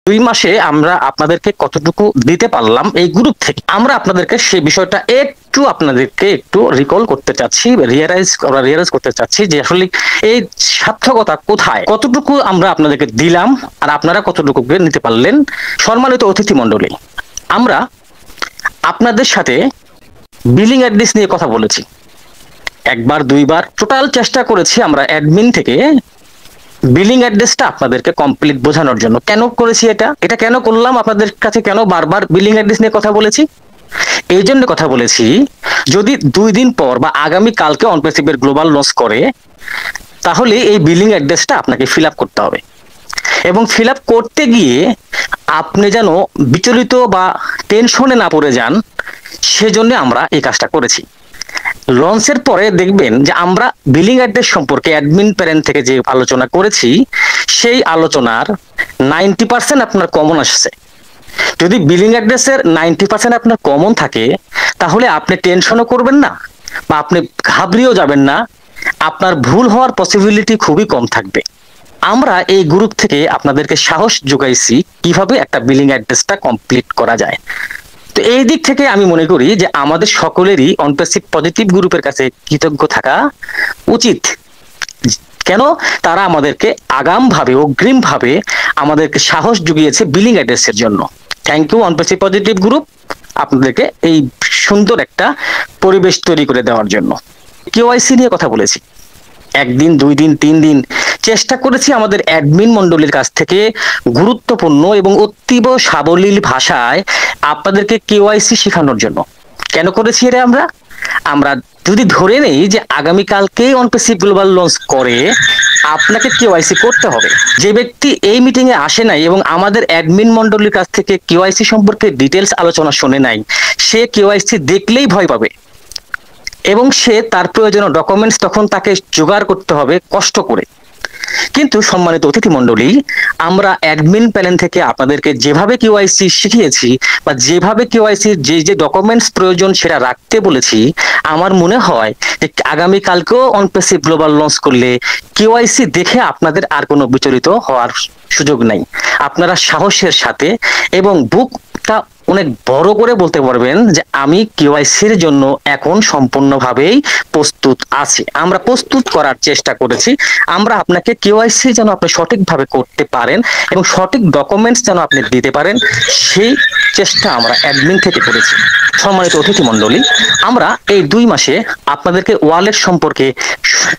2 মাসে আমরা আপনাদেরকে কতটুকু দিতে পারলাম এই গ্রুপ থেকে, আমরা আপনাদেরকে সেই বিষয়টা আপনাদেরকে একটু রিকল করতে চাচ্ছি, রিয়ালাইজ করতে চাচ্ছি যে আসলে এই সার্থকতা কোথায়, কতটুকু আমরা আপনাদেরকে দিলাম আর আপনারা কতটুকু নিতে পারলেন। সম্মানিত অতিথি মণ্ডলী, আমরা আপনাদের সাথে বিলিং অ্যাড্রেস নিয়ে কথা বলেছি, একবার দুইবার টোটাল চেষ্টা করেছি আমরা অ্যাডমিন থেকে বিলিং অ্যাড্রেসটা আপনাদেরকে কমপ্লিট বোঝানোর জন্য। কেন করেছি এটা কেন করলাম, আপনাদের কাছে কেন বারবার বিলিং অ্যাড্রেস নিয়ে কথা বলেছি? এই জন্য কথা বলেছি, যদি 2 দিন পর বা আগামী কালকে অনপ্রেসিভের গ্লোবাল লঞ্চ করে, তাহলে এই বিলিং অ্যাড্রেসটা আপনাকে ফিল আপ করতে হবে, এবং ফিল আপ করতে গিয়ে আপনি যেন বিচলিত বা টেনশনে না পড়ে যান, সেজন্য আমরা এই কাজটা করেছি। লঞ্চের পরে দেখবেন যে আমরা বিলিং অ্যাড্রেস সম্পর্কে অ্যাডমিন প্যানেল থেকে যে আলোচনা করেছি, সেই আলোচনার 90% আপনার কমন আসছে। যদি বিলিং অ্যাড্রেসের 90% আপনার কমন থাকে, তাহলে আপনি টেনশনও করবেন না বা আপনি ঘাবড়িয়েও যাবেন না, আপনার ভুল হওয়ার পসিবিলিটি খুবই কম থাকবে। আমরা এই গ্রুপ থেকে আপনাদেরকে সাহস যোগাইছি কিভাবে একটা বিলিং অ্যাড্রেসটা কমপ্লিট করা যায়। তো এই দিক থেকে আমি মনে করি যে আমাদের সকলেরই অনপ্যাসিভ পজিটিভ গ্রুপের কাছে কৃতজ্ঞ থাকা উচিত। কেন? তারা আমাদেরকে অগ্রিম ভাবে আমাদেরকে সাহস জুগিয়েছে বিলিং অ্যাড্রেসের জন্য। Thank you OnPassive positive group, আপনাদেরকে এই সুন্দর একটা পরিবেশ তৈরি করে দেওয়ার জন্য। কেওয়াইসি নিয়ে কথা বলেছি, 1 দিন 2 দিন 3 দিন চেষ্টা করেছি আমাদের অ্যাডমিন মন্ডলীর কাছ থেকে গুরুত্বপূর্ণ এবং অতীব সাবলীল ভাষায় আপনাদেরকে কেওয়াইসি শেখানোর জন্য। কেন করেছি এটা? আমরা যদি ধরে নেই যে আগামীকালকেই অনপ্যাসিভ গ্লোবাল লঞ্চ করে, আপনাকে কেওয়াইসি করতে হবে। যে ব্যক্তি এই মিটিং এ আসে নাই এবং আমাদের অ্যাডমিন মন্ডলীর কাছ থেকে কেওয়াইসি সম্পর্কে ডিটেলস আলোচনা শুনে নাই, সে কেওয়াইসি দেখলেই ভয় পাবে এবং সে তার প্রয়োজনীয় ডকুমেন্টস তখন তাকে জোগাড় করতে হবে কষ্ট করে। কিন্তু সম্মানিত অতিথি মণ্ডলী, আমরা অ্যাডমিন প্যানেল থেকে আপনাদেরকে যেভাবে কেওয়াইসি শিখিয়েছি বা যেভাবে কেওয়াইসি যে ডকুমেন্টস প্রয়োজন সেটা রাখতে বলেছি, আমার মনে হয় যে আগামী কালকেও অনপ্যাসিভ গ্লোবাল লঞ্চ করলে কেওয়াইসি দেখে আপনাদের আর কোনো বিচলিত হওয়ার সুযোগ নাই। আপনারা সাহসের সাথে এবং বুকটা অনেক বড় করে বলতে পারবেন যে আমি কেওয়াইসির জন্য এখন সম্পূর্ণভাবেই প্রস্তুত আছি। আমরা প্রস্তুত করার চেষ্টা করেছি, আমরা আপনাকে কেওয়াইসি যেন আপনি সঠিকভাবে করতে পারেন এবং সঠিক ডকুমেন্টস যেন আপনি দিতে পারেন, সেই চেষ্টা আমরা অ্যাডমিন থেকে করেছি। সম্মানিত অতিথি মণ্ডলী, আমরা এই 2 মাসে আপনাদেরকে ওয়ালেট সম্পর্কে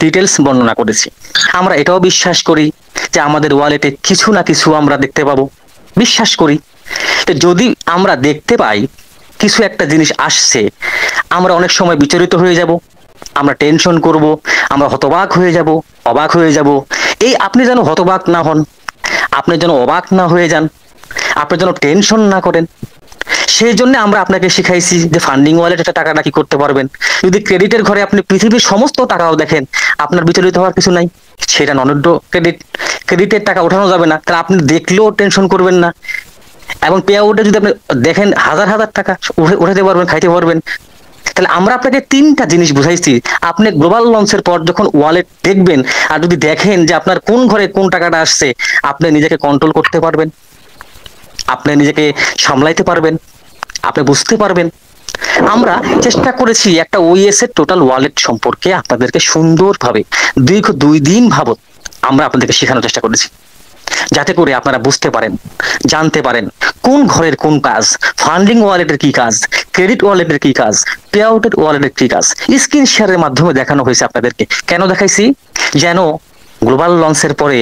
ডিটেলস বর্ণনা করেছি। আমরা এটাও বিশ্বাস করি যে আমাদের ওয়ালেটে কিছু না কিছু আমরা দেখতে পাবো, বিশ্বাস করি। যদি আমরা দেখতে পাই কিছু একটা জিনিস আসছে, আমরা অনেক সময় বিচলিত হয়ে যাব, আমরা টেনশন করব, আমরা হতবাক হয়ে যাব, অবাক হয়ে যাব। এই আপনি যেন হতবাক না হন, আপনি যেন অবাক না হয়ে যান, আপনি যেন টেনশন না করেন, সেই জন্য আমরা আপনাকে শিখাইছি যে ফান্ডিং ওয়ালেটে টাকাটা কি করতে পারবেন। যদি ক্রেডিটের ঘরে আপনি পৃথিবীর সমস্ত টাকাও দেখেন, আপনার বিচলিত হওয়ার কিছু নাই, সেটা ননড ক্রেডিটের টাকা ওঠানো যাবে না, তাহলে আপনি দেখলেও টেনশন করবেন না। এবং পে আউটে যদি আপনি দেখেন হাজার হাজার টাকা উঠাতে পারবেন, খাইতে পারবেন। তাহলে আমরা আপনাকে 3টা জিনিস বুঝাইছি। আপনি গ্লোবাল লঞ্চের পর যখন ওয়ালেট দেখবেন আর যদি দেখেন যে আপনার কোন ঘরে কোন টাকাটা আসছে, আপনি নিজেকে কন্ট্রোল করতে পারবেন, আপনি নিজেকে সামলাইতে পারবেন, আপনি বুঝতে পারবেন। আমরা চেষ্টা করেছি একটা ওইএস এর টোটাল ওয়ালেট সম্পর্কে আপনাদেরকে সুন্দরভাবে দীর্ঘ 2 দিন ভাবত আমরা আপনাদেরকে শেখানোর চেষ্টা করেছি, যাতে করে আপনারা বুঝতে পারেন, জানতে পারেন কোন ঘরের কোন কাজ, ফান্ডিং ওয়ালেটের কি কাজ, ক্রেডিট ওয়ালেটের কি কাজ, পে আউটের ওয়ালেটের কি কাজ। স্ক্রিন শেয়ারের মাধ্যমে দেখানো হয়েছে আপনাদেরকে। কেন দেখাইছি? যেন গ্লোবাল লঞ্চের পরে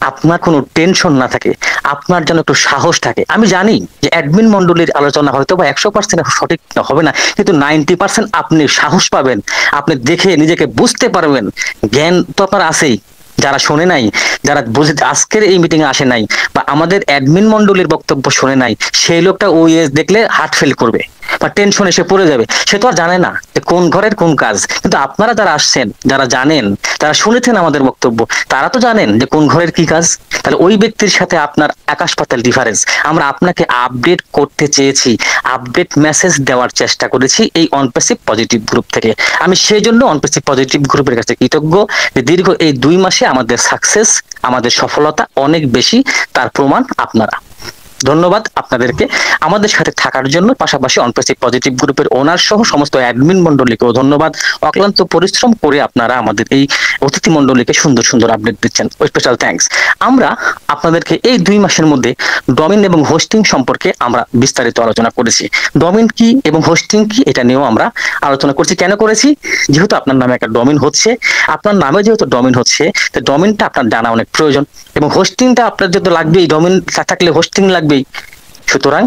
আপনার কোনো টেনশন না থাকে, আপনার যেন একটু সাহস থাকে। আমি জানি যে অ্যাডমিন মন্ডলীর আলোচনা হয়তো বা 100% সঠিক হবে না, কিন্তু 90% আপনি সাহস পাবেন, আপনি দেখে নিজেকে বুঝতে পারবেন। জ্ঞান তো আপনার আছেই, যারা শোনে নাই, যারা বুঝে আজকের এই মিটিং এ আসে নাই বা আমাদের অ্যাডমিন মন্ডলীর বক্তব্য শোনে নাই, সেই লোকটা ওইএস দেখলে হার্ট ফেল করবে বা টেনশন এসে পড়ে যাবে। সে তো আর জানে না যে কোন ঘরের কোন কাজ। কিন্তু আপনারা যারা আসছেন, যারা জানেন, যারা শুনেছেন আমাদের বক্তব্য, তারা তো জানেন যে কোন ঘরের কি কাজ। তাহলে ওই ব্যক্তির সাথে আপনার আকাশ পাতাল ডিফারেন্স। আমরা আপনাকে আপডেট করতে চেয়েছি, আপডেট মেসেজ দেওয়ার চেষ্টা করেছি এই অনপ্যাসিভ পজিটিভ গ্রুপ থেকে। আমি সেই জন্য অনপ্যাসিভ পজিটিভ গ্রুপের কাছে কৃতজ্ঞ যে দীর্ঘ এই 2 মাসে আমাদের সাকসেস, আমাদের সফলতা অনেক বেশি, তার প্রমাণ আপনারা। ধন্যবাদ আপনাদেরকে আমাদের সাথে থাকার জন্য, পাশাপাশি অনপ্যাসিভ পজিটিভ গ্রুপের ওনার সহ সমস্ত অ্যাডমিন মন্ডলীকেও ধন্যবাদ। অক্লান্ত পরিশ্রম করে আপনারা আমাদের এই অতিথি মন্ডলীকে সুন্দর সুন্দর আপডেট দিচ্ছেন, স্পেশাল থ্যাঙ্কস। আমরা আপনাদেরকে এই 2 মাসের মধ্যে ডোমেইন এবং হোস্টিং সম্পর্কে আমরা বিস্তারিত আলোচনা করেছি। ডোমেইন কি এবং হোস্টিং কি এটা নিয়েও আমরা আলোচনা করছি। কেন করেছি? যেহেতু আপনার নামে একটা ডোমেইন হচ্ছে, আপনার নামে যেহেতু ডোমেইন হচ্ছে, তো ডোমেইনটা আপনার জানা অনেক প্রয়োজন, এবং হোস্টিংটা আপনার যেহেতু লাগবেই, ডোমেইন থাকলে হোস্টিং লাগবেই। সুতরাং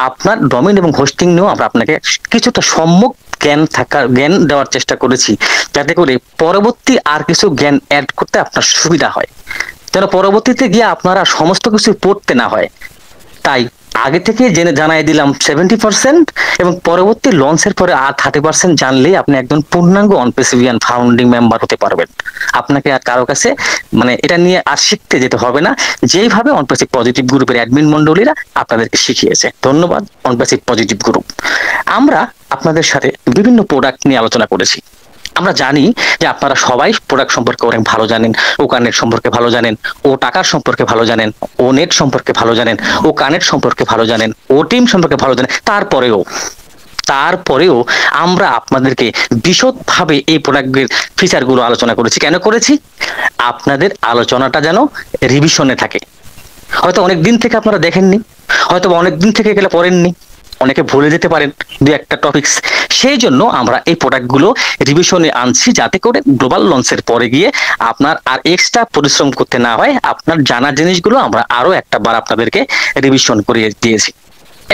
আপনার ডোমেইন এবং হোস্টিং নিয়েও আমরা আপনাকে কিছুটা সম্যক জ্ঞান দেওয়ার চেষ্টা করেছি, যাতে করে পরবর্তী আর কিছু জ্ঞান অ্যাড করতে আপনার সুবিধা হয়, যেন পরবর্তীতে গিয়ে আপনারা সমস্ত কিছু পড়তে না হয়। তাই আগে থেকে জেনে জানাই দিলাম 70%, এবং পরবর্তী লঞ্চের পরে আর 30% জানলেই আপনি একজন পূর্ণাঙ্গ অনপ্যাসিভিয়ান ফাউন্ডিং মেম্বার হতে পারবেন। আপনাকে আর কারো কাছে মানে এটা নিয়ে আর শিখতে যেতে হবে না, যেইভাবে অনপ্যাসিভ পজিটিভ গ্রুপের অ্যাডমিন মন্ডলীরা আপনাদেরকে শিখিয়েছে। ধন্যবাদ অনপ্যাসিভ পজিটিভ গ্রুপ। আমরা আপনাদের সাথে বিভিন্ন প্রোডাক্ট নিয়ে আলোচনা করেছি। আমরা জানি যে আপনারা সবাই প্রোডাক্ট সম্পর্কে অনেক ভালো জানেন, ও কানেক্ট সম্পর্কে ভালো জানেন, ও টাকার সম্পর্কে ভালো জানেন, ও নেট সম্পর্কে ভালো জানেন, ও কানেক্ট সম্পর্কে ভালো জানেন, ও টিম সম্পর্কে ভালো জানেন। তারপরেও আমরা আপনাদেরকে বিশদভাবে এই প্রোডাক্টের ফিচারগুলো আলোচনা করেছি। কেন করেছি? আপনাদের আলোচনাটা যেন রিভিশনে থাকে। হয়তো অনেক দিন থেকে আপনারা দেখেননি, হয়তো অনেক দিন থেকে গেলে পড়েননি, অনেকে ভুলে যেতে পারেন দু একটা টপিকস। সেই জন্য আমরা এই প্রোডাক্টগুলো রিভিশনে আনছি, যাতে করে গ্লোবাল লঞ্চের পরে গিয়ে আপনার আর এক্সট্রা পরিশ্রম করতে না হয়। আপনার জানা জিনিসগুলো আমরা আরো একটা বার আপনাদেরকে রিভিশন করিয়ে দিয়েছি,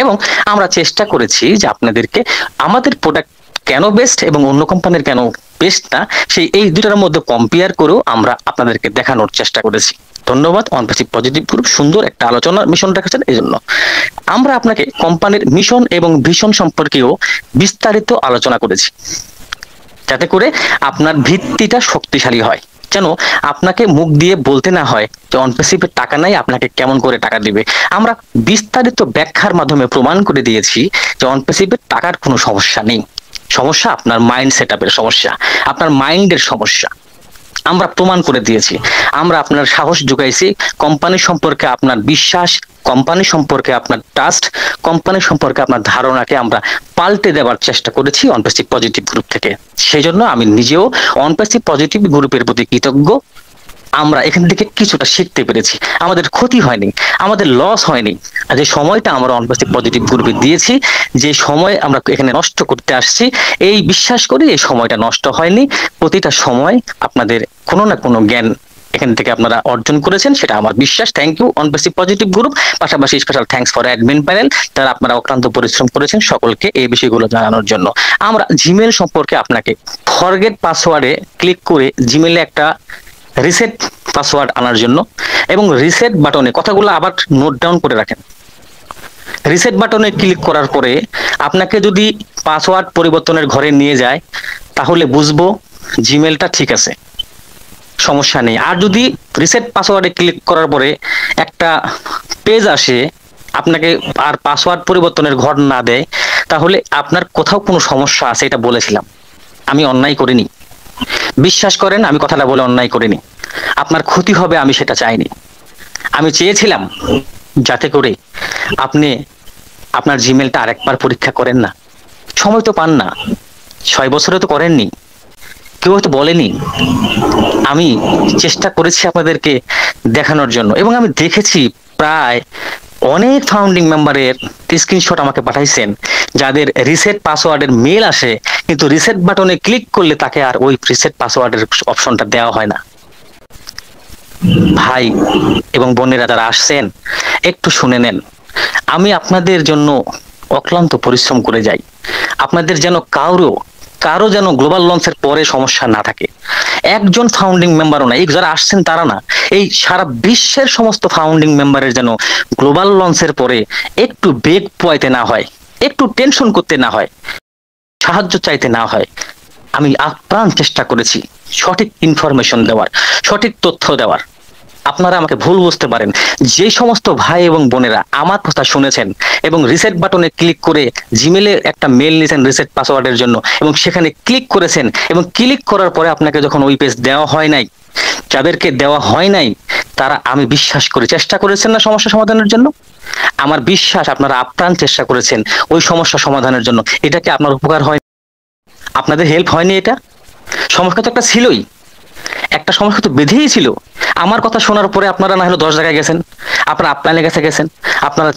এবং আমরা চেষ্টা করেছি যে আপনাদেরকে আমাদের প্রোডাক্ট কেন বেস্ট এবং অন্য কোম্পানির কেন বেস্ট না, সেই এই দুটার মধ্যে কম্পেয়ার করেও আমরা আপনাদেরকে দেখানোর চেষ্টা করেছি। ধন্যবাদ অনপ্যাসিভ পজিটিভ গ্রুপ, সুন্দর একটা আলোচনার মিশন রেখেছেন। এই জন্য আমরা আপনাকে কোম্পানির মিশন এবং ভিশন সম্পর্কেও বিস্তারিত আলোচনা করেছি, যাতে করে আপনার ভিত্তিটা শক্তিশালী হয়, যেন আপনাকে মুখ দিয়ে বলতে না হয় যে অনপ্যাসিভের টাকা নাই, আপনাকে কেমন করে টাকা দিবে। আমরা বিস্তারিত ব্যাখ্যার মাধ্যমে প্রমাণ করে দিয়েছি যে অনপ্যাসিভের টাকার কোনো সমস্যা নেই। সমস্যা আপনার মাইন্ড সেটআপের সমস্যা, আপনার মাইন্ডের সমস্যা। আমরা প্রমাণ করে দিয়েছি। আমরা আপনার সাহস জুগাইছি, কোম্পানি সম্পর্কে আপনার বিশ্বাস, কোম্পানি সম্পর্কে আপনার ট্রাস্ট, কোম্পানি সম্পর্কে আপনার ধারণাকে আমরা পাল্টে দেওয়ার চেষ্টা করেছি অনপ্যাসিভ পজিটিভ গ্রুপ থেকে। সেই জন্য আমি নিজেও অনপ্যাসিভ পজিটিভ গ্রুপের প্রতি কৃতজ্ঞ। আমরা এখান থেকে কিছুটা শিখতে পেরেছি, আমাদের ক্ষতি হয়নি, আমাদের লস হয়নি। আর যে সময়টা আমরা অনপ্যাসিভ পজিটিভ গ্রুপে দিয়েছি, যে সময় আমরা এখানে নষ্ট করতে আসছি, এই বিশ্বাস করি এই সময়টা নষ্ট হয়নি। প্রতিটা সময় আপনাদের কোনো না কোনো জ্ঞান এখান থেকে আপনারা অর্জন করেছেন, সেটা আমার বিশ্বাস। Thank you OnPassive positive group. পাশাপাশি special thanks for admin panel, যারা আপনারা অক্লান্ত পরিশ্রম করেছেন, সকলকে এই বিষয়গুলো জানানোর জন্য। আমরা জিমেল সম্পর্কে আপনাকে ফরগেট পাসওয়ার্ডে ক্লিক করে জিমেলে একটা রিসেট পাসওয়ার্ড আনার জন্য, এবং রিসেট বাটনে কথাগুলো আবার নোট ডাউন করে রাখেন। রিসেট বাটনে ক্লিক করার পরে আপনাকে যদি পাসওয়ার্ড পরিবর্তনের ঘরে নিয়ে যায়, তাহলে বুঝবো জিমেলটা ঠিক আছে, সমস্যা নেই। আর যদি রিসেট পাসওয়ার্ডে ক্লিক করার পরে একটা পেজ আসে, আপনাকে আর পাসওয়ার্ড পরিবর্তনের ঘর না দেয়, তাহলে আপনার কোথাও কোনো সমস্যা আছে। এটা বলেছিলাম, আমি অন্যায় করিনি, বিশ্বাস করেন, আমি কথাটা বলে অন্যায় করিনি। আপনার ক্ষতি হবে আমি সেটা চাইনি। আমি চেয়েছিলাম যাতে করে আপনি আপনার জিমেলটা আরেকবার পরীক্ষা করেন না। সময় তো পান না, 6 বছরে তো করেননি, কেউ হয়তো বলেনি। আমি চেষ্টা করেছি আপনাদেরকে দেখানোর জন্য, এবং আমি দেখেছি প্রায় অনেক ফাউন্ডিং মেম্বারের স্ক্রিনশট আমাকে পাঠাইছেন, যাদের রিসেট পাসওয়ার্ডের মেল আসে, কিন্তু রিসেট বাটনে ক্লিক করলে তাকে আর ওই রিসেট পাসওয়ার্ডের অপশনটা দেওয়া হয় না। ভাই এবং বোনেরা যারা আসছেন, একটু শুনে নেন। আমি আপনাদের জন্য অক্লান্ত পরিশ্রম করে যাই, আপনাদের যেন কারো যেন গ্লোবাল লঞ্চের পরে সমস্যা না থাকে। একজন ফাউন্ডিং মেম্বারও না, এই যারা আসছেন তারা না, এই সারা বিশ্বের সমস্ত ফাউন্ডিং মেম্বারের যেন গ্লোবাল লঞ্চের পরে একটু বেগ পোয়াইতে না হয়, একটু টেনশন করতে না হয়, সাহায্য চাইতে না হয়। আমি আপ্রাণ চেষ্টা করেছি সঠিক ইনফরমেশন দেওয়ার, সঠিক তথ্য দেওয়ার। আপনারা আমাকে ভুল বুঝতে পারেন। যে সমস্ত ভাই এবং বোনেরা আমার কথা শুনেছেন এবং রিসেট বাটনে ক্লিক করে জিমেলে একটা মেল নিয়েছেন রিসেট পাসওয়ার্ডের জন্য এবং সেখানে ক্লিক করেছেন এবং ক্লিক করার পরে আপনাকে যখন ওই পেজ দেওয়া হয় নাই, যাদেরকে দেওয়া হয় নাই তারা আমি বিশ্বাস করি চেষ্টা করেছেন না সমস্যা সমাধানের জন্য। আমার বিশ্বাস আপনারা আপ্রাণ চেষ্টা করেছেন ওই সমস্যা সমাধানের জন্য। এটা কি আপনার উপকার হয়? আপনাদের হেল্প হয়নি? এটা সমস্যা তো একটা ছিলই, একটা সমস্যা তো বেঁধেই ছিল। আমার কথা শোনার পরে আপনারা না হলে 10 জায়গায় গেছেন, আপনারা আপলাইনে গেছেন, আপনারা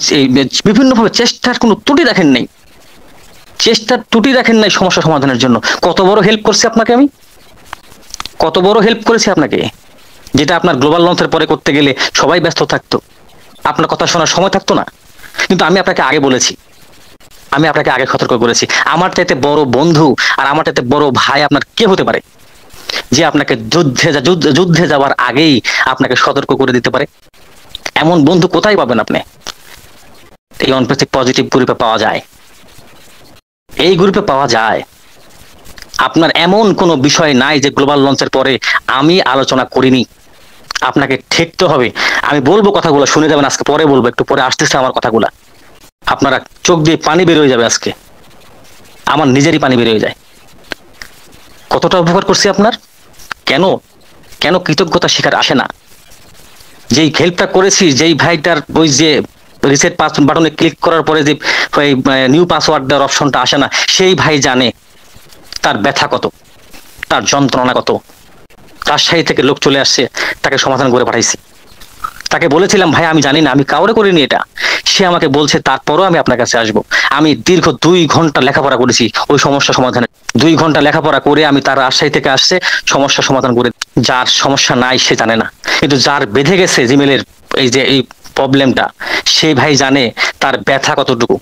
বিভিন্নভাবে চেষ্টার কোনো ত্রুটি রাখেন নাই, চেষ্টার ত্রুটি রাখেন নাই সমস্যা সমাধানের জন্য। কত বড় হেল্প করছি আপনাকে আমি, কত বড় হেল্প করেছি আপনাকে, যেটা আপনার গ্লোবাল লঞ্চের পরে করতে গেলে সবাই ব্যস্ত থাকতো, আপনার কথা শোনার সময় থাকতো না। কিন্তু আমি আপনাকে আগে বলেছি, আমি আপনাকে আগে সতর্ক করেছি। আমার চাইতে বড় বন্ধু আর আমার চাইতে বড় ভাই আপনার কে হতে পারে যে আপনাকে যুদ্ধে যাওয়ার আগেই আপনাকে সতর্ক করে দিতে পারে? এমন বন্ধু কোথায় পাবেন আপনি? এই অনপ্রেসিভ পজিটিভ গ্রুপে পাওয়া যায়, এই গ্রুপে পাওয়া যায়। আপনার এমন কোনো বিষয় নাই যে গ্লোবাল লঞ্চের পরে আমি আলোচনা করিনি। আপনাকে ঠেকতে হবে। আমি বলবো কথাগুলো শুনে যাবেন, আজকে পরে বলবো, একটু পরে আসতেছে আমার কথাগুলা। আপনারা চোখ দিয়ে পানি বের হয়ে যাবে আজকে, আমার নিজেরই পানি বের হয়ে যায়। কতটা উপকার করছি আপনার, কেন কেন কৃতজ্ঞতা স্বীকার আসে না? যেই হেল্পটা করেছি, যেই ভাইটার ওই যে রিসেট পাসওয়ার্ড বাটনে ক্লিক করার পরে যে নিউ পাসওয়ার্ড দেওয়ার অপশনটা আসে না, সেই ভাই জানে তার ব্যথা কত, তার যন্ত্রণা কত। রাজশাহী থেকে লোক চলে আসছে, তাকে সমাধান করে পাঠাইছি। তাকে বলেছিলাম ভাই আমি জানি না, আমি কাউরে করিনি এটা। সে আমাকে বলছে তারপরও আমি আপনার কাছে আসবো। আমি দীর্ঘ 2 ঘন্টা লেখাপড়া করেছি ওই সমস্যা সমাধানে। 2 ঘন্টা লেখাপড়া করে আমি তার রাজশাহী থেকে আসছে সমস্যা সমাধান করে। যার সমস্যা নাই সে জানে না, কিন্তু যার বেঁধে গেছে জিমেলের এই যে এই প্রবলেমটা, সেই ভাই জানে তার ব্যথা কতটুকু।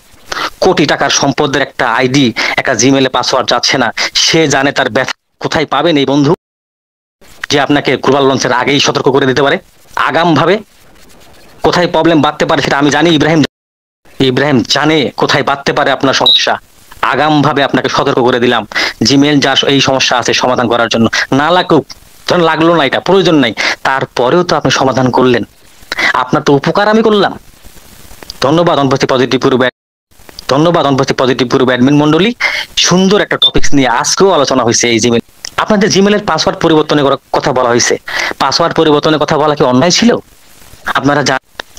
কোটি টাকার সম্পদের একটা আইডি, একটা জিমেলে পাসওয়ার্ড যাচ্ছে না, সে জানে তার ব্যথা। কোথায় পাবেন এই বন্ধু যে আপনাকে গ্লোবাল লঞ্চের আগেই সতর্ক করে দিতে পারে আগাম ভাবে? কোথায় প্রবলেম বাড়তে পারে সেটা আমি জানি। ইব্রাহিম জানে কোথায় বাড়তে পারে আপনার সমস্যা। আগাম ভাবে আপনাকে সতর্ক করে দিলাম জিমেল যার এই সমস্যা আছে সমাধান করার জন্য। না লাগুক, ধরুন লাগলো না, এটা প্রয়োজন নাই, তারপরেও তো আপনি সমাধান করলেন, আপনার তো উপকার আমি করলাম। ধন্যবাদ অনপস্থিত পজিটিভ গ্রুপ, ধন্যবাদ অনপস্থিত পজিটিভ গ্রুপ অ্যাডমিন মন্ডলী। সুন্দর একটা টপিকস নিয়ে আজকেও আলোচনা হয়েছে এই জিমেল। আপনাদের জিমেলের পাসওয়ার্ড পরিবর্তনের কথা বলা হয়েছে। পাসওয়ার্ড পরিবর্তনের কথা বলা কি অন্যায় ছিল? আপনারা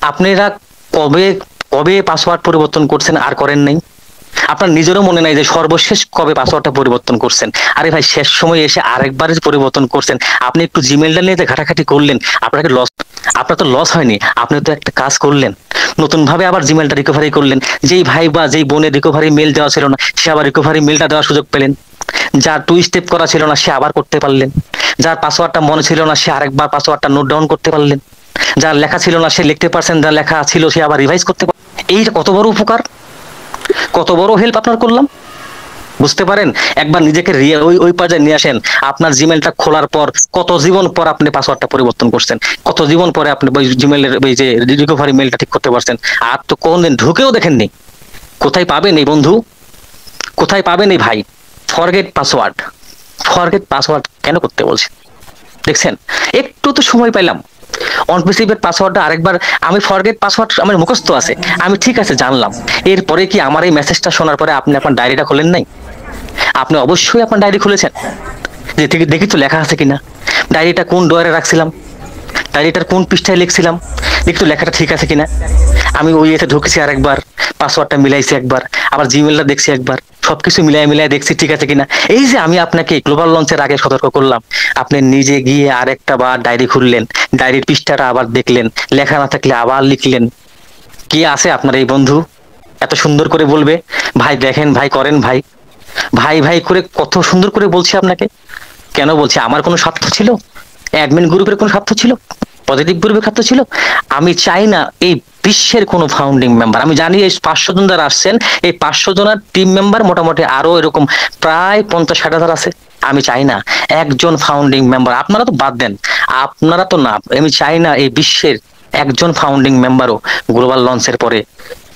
আপনারা কবে কবে পাসওয়ার্ড পরিবর্তন করছেন আর করেন নাই? আপনার নিজেরও মনে নাই যে সর্বশেষ কবে পাসওয়ার্ডটা পরিবর্তন করছেন? আরে ভাই শেষ সময় এসে আরেকবার পরিবর্তন করছেন। আপনি একটু জিমেলটা নিয়ে ঘাটাঘাটি করলেন, আপনাকে লস, আপনার তো লস হয়নি, আপনি তো একটা কাজ করলেন, নতুন ভাবে আবার জিমেলটা রিকভারি করলেন। যেই ভাই বা যেই বোনের রিকভারি মেল দেওয়া ছিল না, সে আবার রিকভারি মেলটা দেওয়ার সুযোগ পেলেন। যার 2 স্টেপ করা ছিল না, সে আবার করতে পারলেন। যার পাসওয়ার্ডটা মনে ছিল না, সে আরেকবার পাসওয়ার্ডটা নোট ডাউন করতে পারলেন। যার লেখা ছিল না, সে লিখতে পারছেন, যার লেখা ছিল সে আবার রিভাইজ করতে পারলেন। এইটা কত বড় উপকার, কত বড় হেল্প আপনার করলাম, বুঝতে পারেন? একবার নিজেকে ওই পর্যায়ে নিয়ে আসেন। আপনার জিমেলটা খোলার পর কত জীবন পর আপনি পাসওয়ার্ডটা পরিবর্তন করছেন, কত জীবন পরে আপনি ওই জিমেলের ওই যে রিকভারি মেলটা ঠিক করতে পারছেন। আর তো কোনদিন ঢুকেও দেখেননি। কোথায় পাবেন এই বন্ধু, কোথায় পাবেন এই ভাই? ফরগেট পাসওয়ার্ড, ফরগেট পাসওয়ার্ড কেন করতে বলছেন? দেখছেন, একটু তো সময় পাইলাম। অনপ্রেসিভের পাসওয়ার্ডটা আরেকবার, আমি ফরগেট পাসওয়ার্ড আমার মুখস্থ আছে, আমি ঠিক আছে জানলাম। এরপরে কি আমার এই মেসেজটা শোনার পরে আপনি আপনার ডায়েরিটা খোলেন নাই? আপনি অবশ্যই আপনার ডায়েরি খুলেছেন, যে দেখি তো লেখা আছে কিনা, ডায়েরিটা কোন ডয়ারে রাখছিলাম, ডায়েরিটার কোন পৃষ্ঠায় লিখছিলাম, দেখি তো লেখাটা ঠিক আছে কিনা। আমি ওই এতে ঢুকেছি আরেকবার, পাসওয়ার্ডটা মিলাইছি একবার, আবার জিমেলটা দেখছি একবার, সবকিছু মিলাই দেখছি ঠিক আছে কিনা। এই যে আমি আপনাকে গ্লোবাল লঞ্চের আগে সতর্ক করলাম, আপনি নিজে গিয়ে আরেকটা বার ডায়েরি খুললেন, ডায়েরির পৃষ্ঠাটা আবার দেখলেন, লেখা না থাকলে আবার লিখলেন। কি আছে আপনার এই বন্ধু এত সুন্দর করে বলবে ভাই দেখেন ভাই করেন ভাই, ভাই ভাই করে কত সুন্দর করে বলছি আপনাকে। কেন বলছি? আমার কোনো স্বার্থ ছিল? অ্যাডমিন গ্রুপের কোনো স্বার্থ ছিল? পজিটিভ গ্রুপের স্বার্থ ছিল? আমি চাই না এই বিশ্বের কোনো ফাউন্ডিং মেম্বার, আমি জানি এই 500 জন যারা আসছেন, এই 500 জনের টিম মেম্বার মোটামুটি আরো এরকম প্রায় 50-60 হাজার আছে। আমি চাই না একজন ফাউন্ডিং মেম্বার, আপনারা তো বাদ দেন, আপনারা তো না, আমি চাই না এই বিশ্বের একজন ফাউন্ডিং মেম্বারও গ্লোবাল লঞ্চের পরে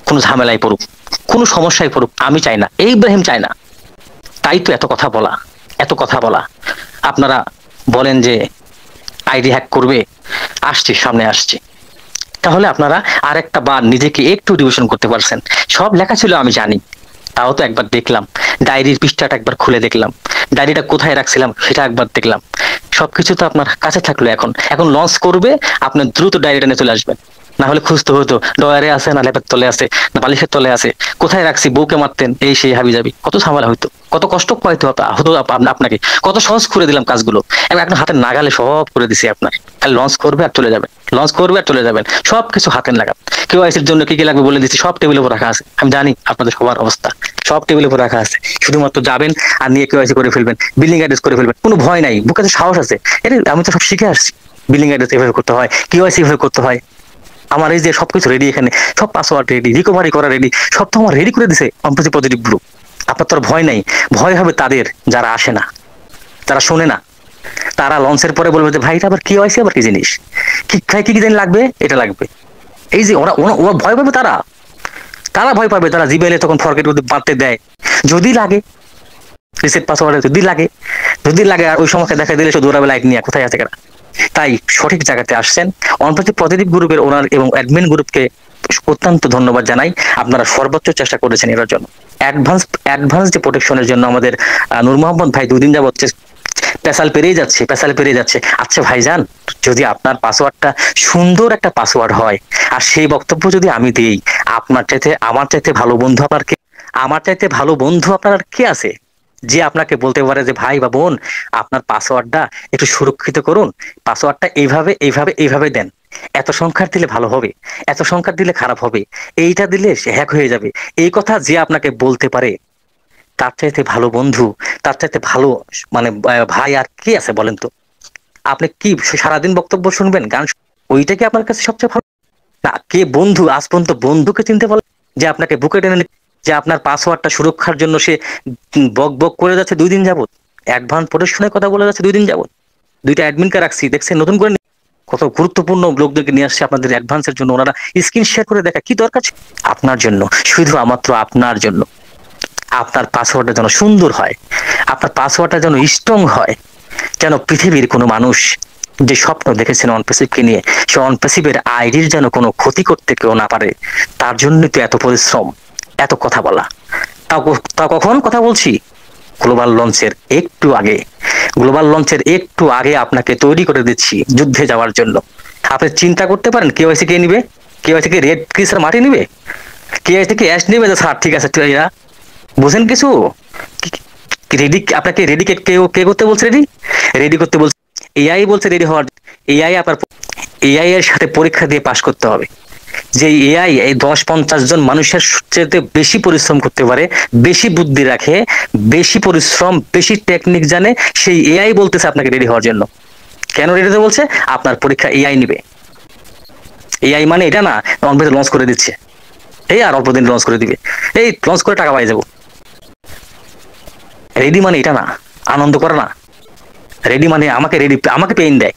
কোনো ঝামেলায় পড়ুক, কোনো সমস্যায় পড়ুক। আমি চাই না, এই ইব্রাহিম চাই না। তাই তো এত কথা বলা, এত কথা বলা। আপনারা বলেন যে আইডি হ্যাক করবে, আসছে সামনে আসছে। তাহলে আপনারা আরেকটা বার নিজেকে একটু রিভিশন করতে পারছেন। সব লেখা ছিল আমি জানি, তাও তো একবার দেখলাম, ডায়েরির পৃষ্ঠাটা একবার খুলে দেখলাম, ডায়েরিটা কোথায় রাখছিলাম সেটা একবার দেখলাম। সবকিছু তো আপনার কাছে থাকলো। এখন এখন লঞ্চ করবে, আপনি দ্রুত ডায়েরিটা নিয়ে চলে আসবেন। না হলে খুঁজতে হতো, ডয়ারে আছে না ল্যাপের তলে আছে না বালিশের তলে আছে, কোথায় রাখছি, বউকে মারতেন, এই সেই হাবি যাবি, কত ঝামেলা হইতো, কত কষ্ট পাইতো হতো আপনাকে। কত সহজ করে দিলাম কাজগুলো, এবং এখন হাতের নাগালে সব করে দিছি আপনার। খালি লঞ্চ করবে আর চলে যাবেন, লঞ্চ করবে আর চলে যাবেন, সবকিছু হাতের নাগাল। কেওয়াইসির জন্য কি কি লাগবে বলে দিচ্ছি, সব টেবিলের উপর রাখা আছে। আমি জানি আপনাদের সবার অবস্থা, সব টেবিলের উপর রাখা আছে। শুধুমাত্র যাবেন আর নিয়ে কেওয়াইসি করে ফেলবেন, বিলিং অ্যাড্রেস করে ফেলবেন, কোনো ভয় নাই, বুকে তো সাহস আছে। এটা আমি তো সব শিখে আসছি, বিলিং অ্যাড্রেস এভাবে করতে হয়, কেওয়াইসি এভাবে করতে হয়। আমার এই যে সবকিছু রেডি, এখানে সব পাসওয়ার্ড রেডি, রিকভারি করা রেডি, সব তো আমার রেডি করে দিছে অম্পোজি পজিটিভ গ্রুপ। আপনার তো আর ভয় নাই। ভয় হবে তাদের যারা আসে না, যারা শোনে না। তারা লঞ্চের পরে বলবে যে ভাই এটা আবার কি হয়েছে, আবার কি জিনিস, কি খাই, কি কি জানি লাগবে, এটা লাগবে। এই যে ওরা ওরা ওরা ভয় পাবে, তারা তারা ভয় পাবে, তারা জিমেলে তখন ফরগেট বাড়তে দেয়। যদি লাগে রিসেট পাসওয়ার্ডে, যদি লাগে আর ওই সময় দেখা দিলে শুধু ওরা লাইট নিয়ে কোথায় আছে কেনা। তাই সঠিক জায়গাতে আসছেন। অনপ্রতি প্রতিদীপ গ্রুপের ওনার এবং অ্যাডমিন গ্রুপকে অত্যন্ত ধন্যবাদ জানাই। আপনারা সর্বোচ্চ চেষ্টা করেছেন এর জন্য। অ্যাডভান্স যে প্রোটেকশনের জন্য আমাদের নূর মোহাম্মদ ভাই 2 দিন যাবত পেশাল পেরিয়ে যাচ্ছে। আচ্ছা ভাইজান, যদি আপনার পাসওয়ার্ডটা সুন্দর একটা পাসওয়ার্ড হয়, আর সেই বক্তব্য যদি আমি দিই, আমার চাইতে ভালো বন্ধু আপনার আর কে আছে, যে আপনাকে বলতে পারে যে ভাই বা বোন, আপনার পাসওয়ার্ডটা একটু সুরক্ষিত করুন, পাসওয়ার্ডটা এইভাবে এইভাবে এইভাবে দেন, এত সংখ্যার দিলে ভালো হবে, এত সংখ্যার দিলে খারাপ হবে, এইটা দিলে হ্যাক হয়ে যাবে, এই কথা যে আপনাকে বলতে পারে, তার চাইতে ভালো বন্ধু, তার চাইতে ভালো মানে ভাই আর কি আছে বলেন তো? আপনি কি সারাদিন বক্তব্য শুনবেন, ওইটা কি আপনার কাছে সবচেয়ে ভালো না? কে বন্ধু আজ পর্যন্ত বন্ধুকে চিনতে পারলেন, যে আপনাকে বুকে টেনে যে আপনার পাসওয়ার্ডটা সুরক্ষার জন্য সে বক বক করে যাচ্ছে 2 দিন যাবত, অ্যাডভান্স প্রোটেকশনের কথা বলে যাচ্ছে 2 দিন যাবত, 2টা অ্যাডমিনকে রাখছি, দেখছেন নতুন করে কত গুরুত্বপূর্ণ লোকদেরকে নিয়ে আসছে আপনাদের অ্যাডভান্সের জন্য। ওনারা স্ক্রিন শেয়ার করে দেখা কি দরকার ছিল? আপনার জন্য, শুধু মাত্র আপনার জন্য। আপনার পাসওয়ার্ডটা যেন সুন্দর হয়, আপনার পাসওয়ার্ডটা যেন স্ট্রং হয়, যেন পৃথিবীর কোনো মানুষ যে স্বপ্ন দেখেছেন অনপ্যাসিভকে নিয়ে, সে অনপ্যাসিভের আইডির যেন কোনো ক্ষতি করতে কেউ না পারে। তার জন্যই তো এত পরিশ্রম, এত কথা বলা। তাও কখন কথা বলছি? গ্লোবাল লঞ্চের একটু আগে আপনাকে তৈরি করে দিচ্ছি যুদ্ধে যাওয়ার জন্য। আপনি চিন্তা করতে পারেন কেওয়াইসি কে নিবে? কেওয়াইসি কে রেড ক্রিসের মাটি নিবে? কেওয়াইসি কে অ্যাশ নিবে? স্যার ঠিক আছে, বুঝেন কিছু? রেডি আপনাকে রেডি কে করতে বলছে? রেডি করতে বলছে এআই, বলছে রেডি হওয়ার। এআই আপনার এআই এর সাথে পরীক্ষা দিয়ে পাশ করতে হবে। যে এআই এই 10-50 জন মানুষের চেয়ে বেশি পরিশ্রম করতে পারে, বেশি বুদ্ধি রাখে, বেশি পরিশ্রম, বেশি টেকনিক জানে, সেই এআই বলতেছে আপনাকে রেডি হওয়ার জন্য। কেন রেডি হতে বলছে? আপনার পরীক্ষা এআই নিবে। এআই মানে এটা না অনলাইনে লঞ্চ করে দিচ্ছে, এই আর অল্প দিন লঞ্চ করে দিবে, এই লঞ্চ করে টাকা পাই যাবো। রেডি মানে এটা না, আনন্দ করে না। রেডি মানে আমাকে পেইন দেয়।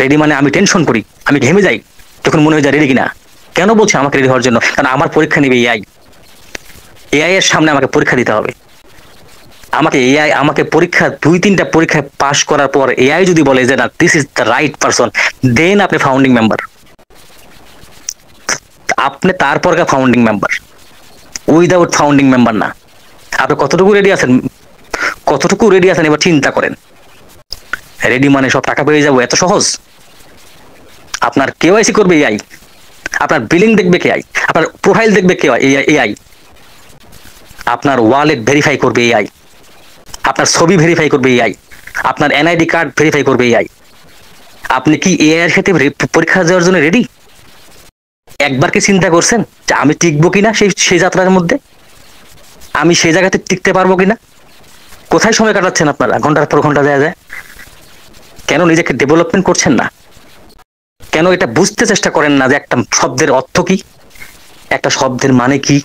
রেডি মানে আমি টেনশন করি, আমি ঘেমে যাই তখন মনে হয় যায় রেডি কিনা। কেন বলছে আমাকে রেডি হওয়ার জন্য? কারণ আমার পরীক্ষা নিবে এআই এর সামনে আমাকে পরীক্ষা দিতে হবে। আমাকে পরীক্ষা 2-3টা পরীক্ষায় পাশ করার পর এআই যদি বলে যে না this is the right person, then আপনি ফাউন্ডিং মেম্বার। আপনি তারপর founding member, without founding member না। আপনি কতটুকু রেডি আছেন এবার চিন্তা করেন। রেডি মানে সব টাকা পেয়ে যাবো এত সহজ? আপনার কেওয়াইসি করবে এআই, আপনার বিলিং দেখবে এআই, আপনার প্রোফাইল দেখবে এআই, আপনার ওয়ালেট ভেরিফাই করবে এআই, আপনার ছবি ভেরিফাই করবে এআই, আপনার এনআইডি কার্ড ভেরিফাই করবে এআই। আপনি কি এআই এর সাথে পরীক্ষা দেওয়ার জন্য রেডি? একবার কি চিন্তা করছেন যে আমি টিকবো কিনা সেই যাত্রার মধ্যে? আমি সেই জায়গাতে টিকতে পারবো কিনা? কোথায় সময় কাটাচ্ছেন আপনারা? ঘন্টার পর ঘন্টা যায়। কেন নিজেকে ডেভেলপমেন্ট করছেন না? কেন এটা বুঝতে চেষ্টা করেন না যে একটা শব্দের অর্থ কি, একটা শব্দের মানে কি?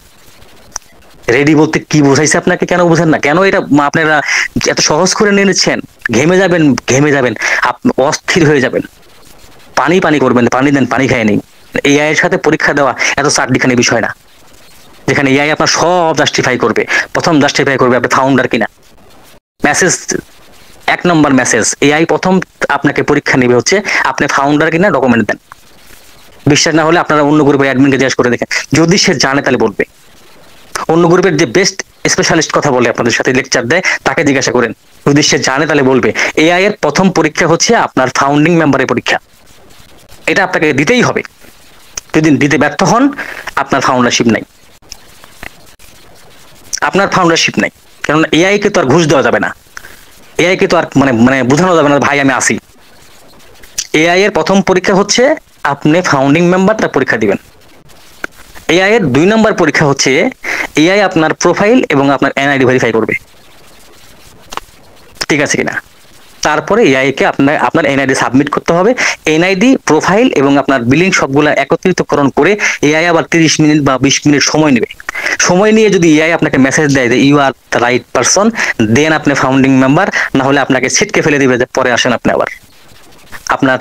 রেডি বলতে কি বোঝাইছে আপনাকে, কেন বুঝেন না? কেন এটা আপনারা এত সহজ করে নিয়ে নিচ্ছেন? ঘেমে যাবেন, আপনি অস্থির হয়ে যাবেন, পানি করবেন, পানি দেন, পানি খায় নেই। এআই এর সাথে পরীক্ষা দেওয়া এত চাটলিখানি বিষয় না, যেখানে এআই আপনার সব জাস্টিফাই করবে। প্রথম জাস্টিফাই করবে আপনি ফাউন্ডার কিনা, মেসেজ এক নম্বর মেসেজ, এআই প্রথম আপনাকে পরীক্ষা নেবে হচ্ছে আপনি ফাউন্ডার কিনা, ডকুমেন্ট দেন। বিশ্বাস না হলে আপনারা অন্য গ্রুপের অ্যাডমিনকে জিজ্ঞাসা করে দেখেন, যদি সে জানে তাহলে বলবে। অন্য গ্রুপের যে বেস্ট স্পেশালিস্ট কথা বলে আপনাদের সাথে লেকচার দেয় তাকে জিজ্ঞাসা করেন, যদি সে জানে তাহলে বলবে। এআই এর প্রথম পরীক্ষা হচ্ছে আপনার ফাউন্ডিং মেম্বারের পরীক্ষা, এটা আপনাকে দিতেই হবে। যদি দিতে ব্যর্থ হন, আপনার ফাউন্ডারশিপ নাই, আপনার ফাউন্ডারশিপ নাই। কারণ এআই কে তো আর ঘুষ দেওয়া যাবে না, এআই কে তো আর মানে মানে বোঝানো যাবে না ভাই আমি আসি। এআই এর প্রথম পরীক্ষা হচ্ছে আপনি ফাউন্ডিং মেম্বারটা পরীক্ষা দিবেন। এআই এর 2 নম্বর পরীক্ষা হচ্ছে এআই আপনার প্রোফাইল এবং আপনার এনআইডি ভেরিফাই করবে, ঠিক আছে কিনা। তারপরে এআই কে আপনার আপনার এনআইডি সাবমিট করতে হবে। এনআইডি, প্রোফাইল এবং আপনার বিলিং সবগুলা একত্রিতকরণ করে এআই আবার 30 মিনিট বা 20 মিনিট সময় নেবে। সময় নিয়ে যদি এআই আপনাকে মেসেজ দেয় যে you are the right person, then আপনি ফাউন্ডিং মেম্বার, না হলে আপনাকে ছিটকে ফেলে দিবে যে পরে আসেন আপনি আবার।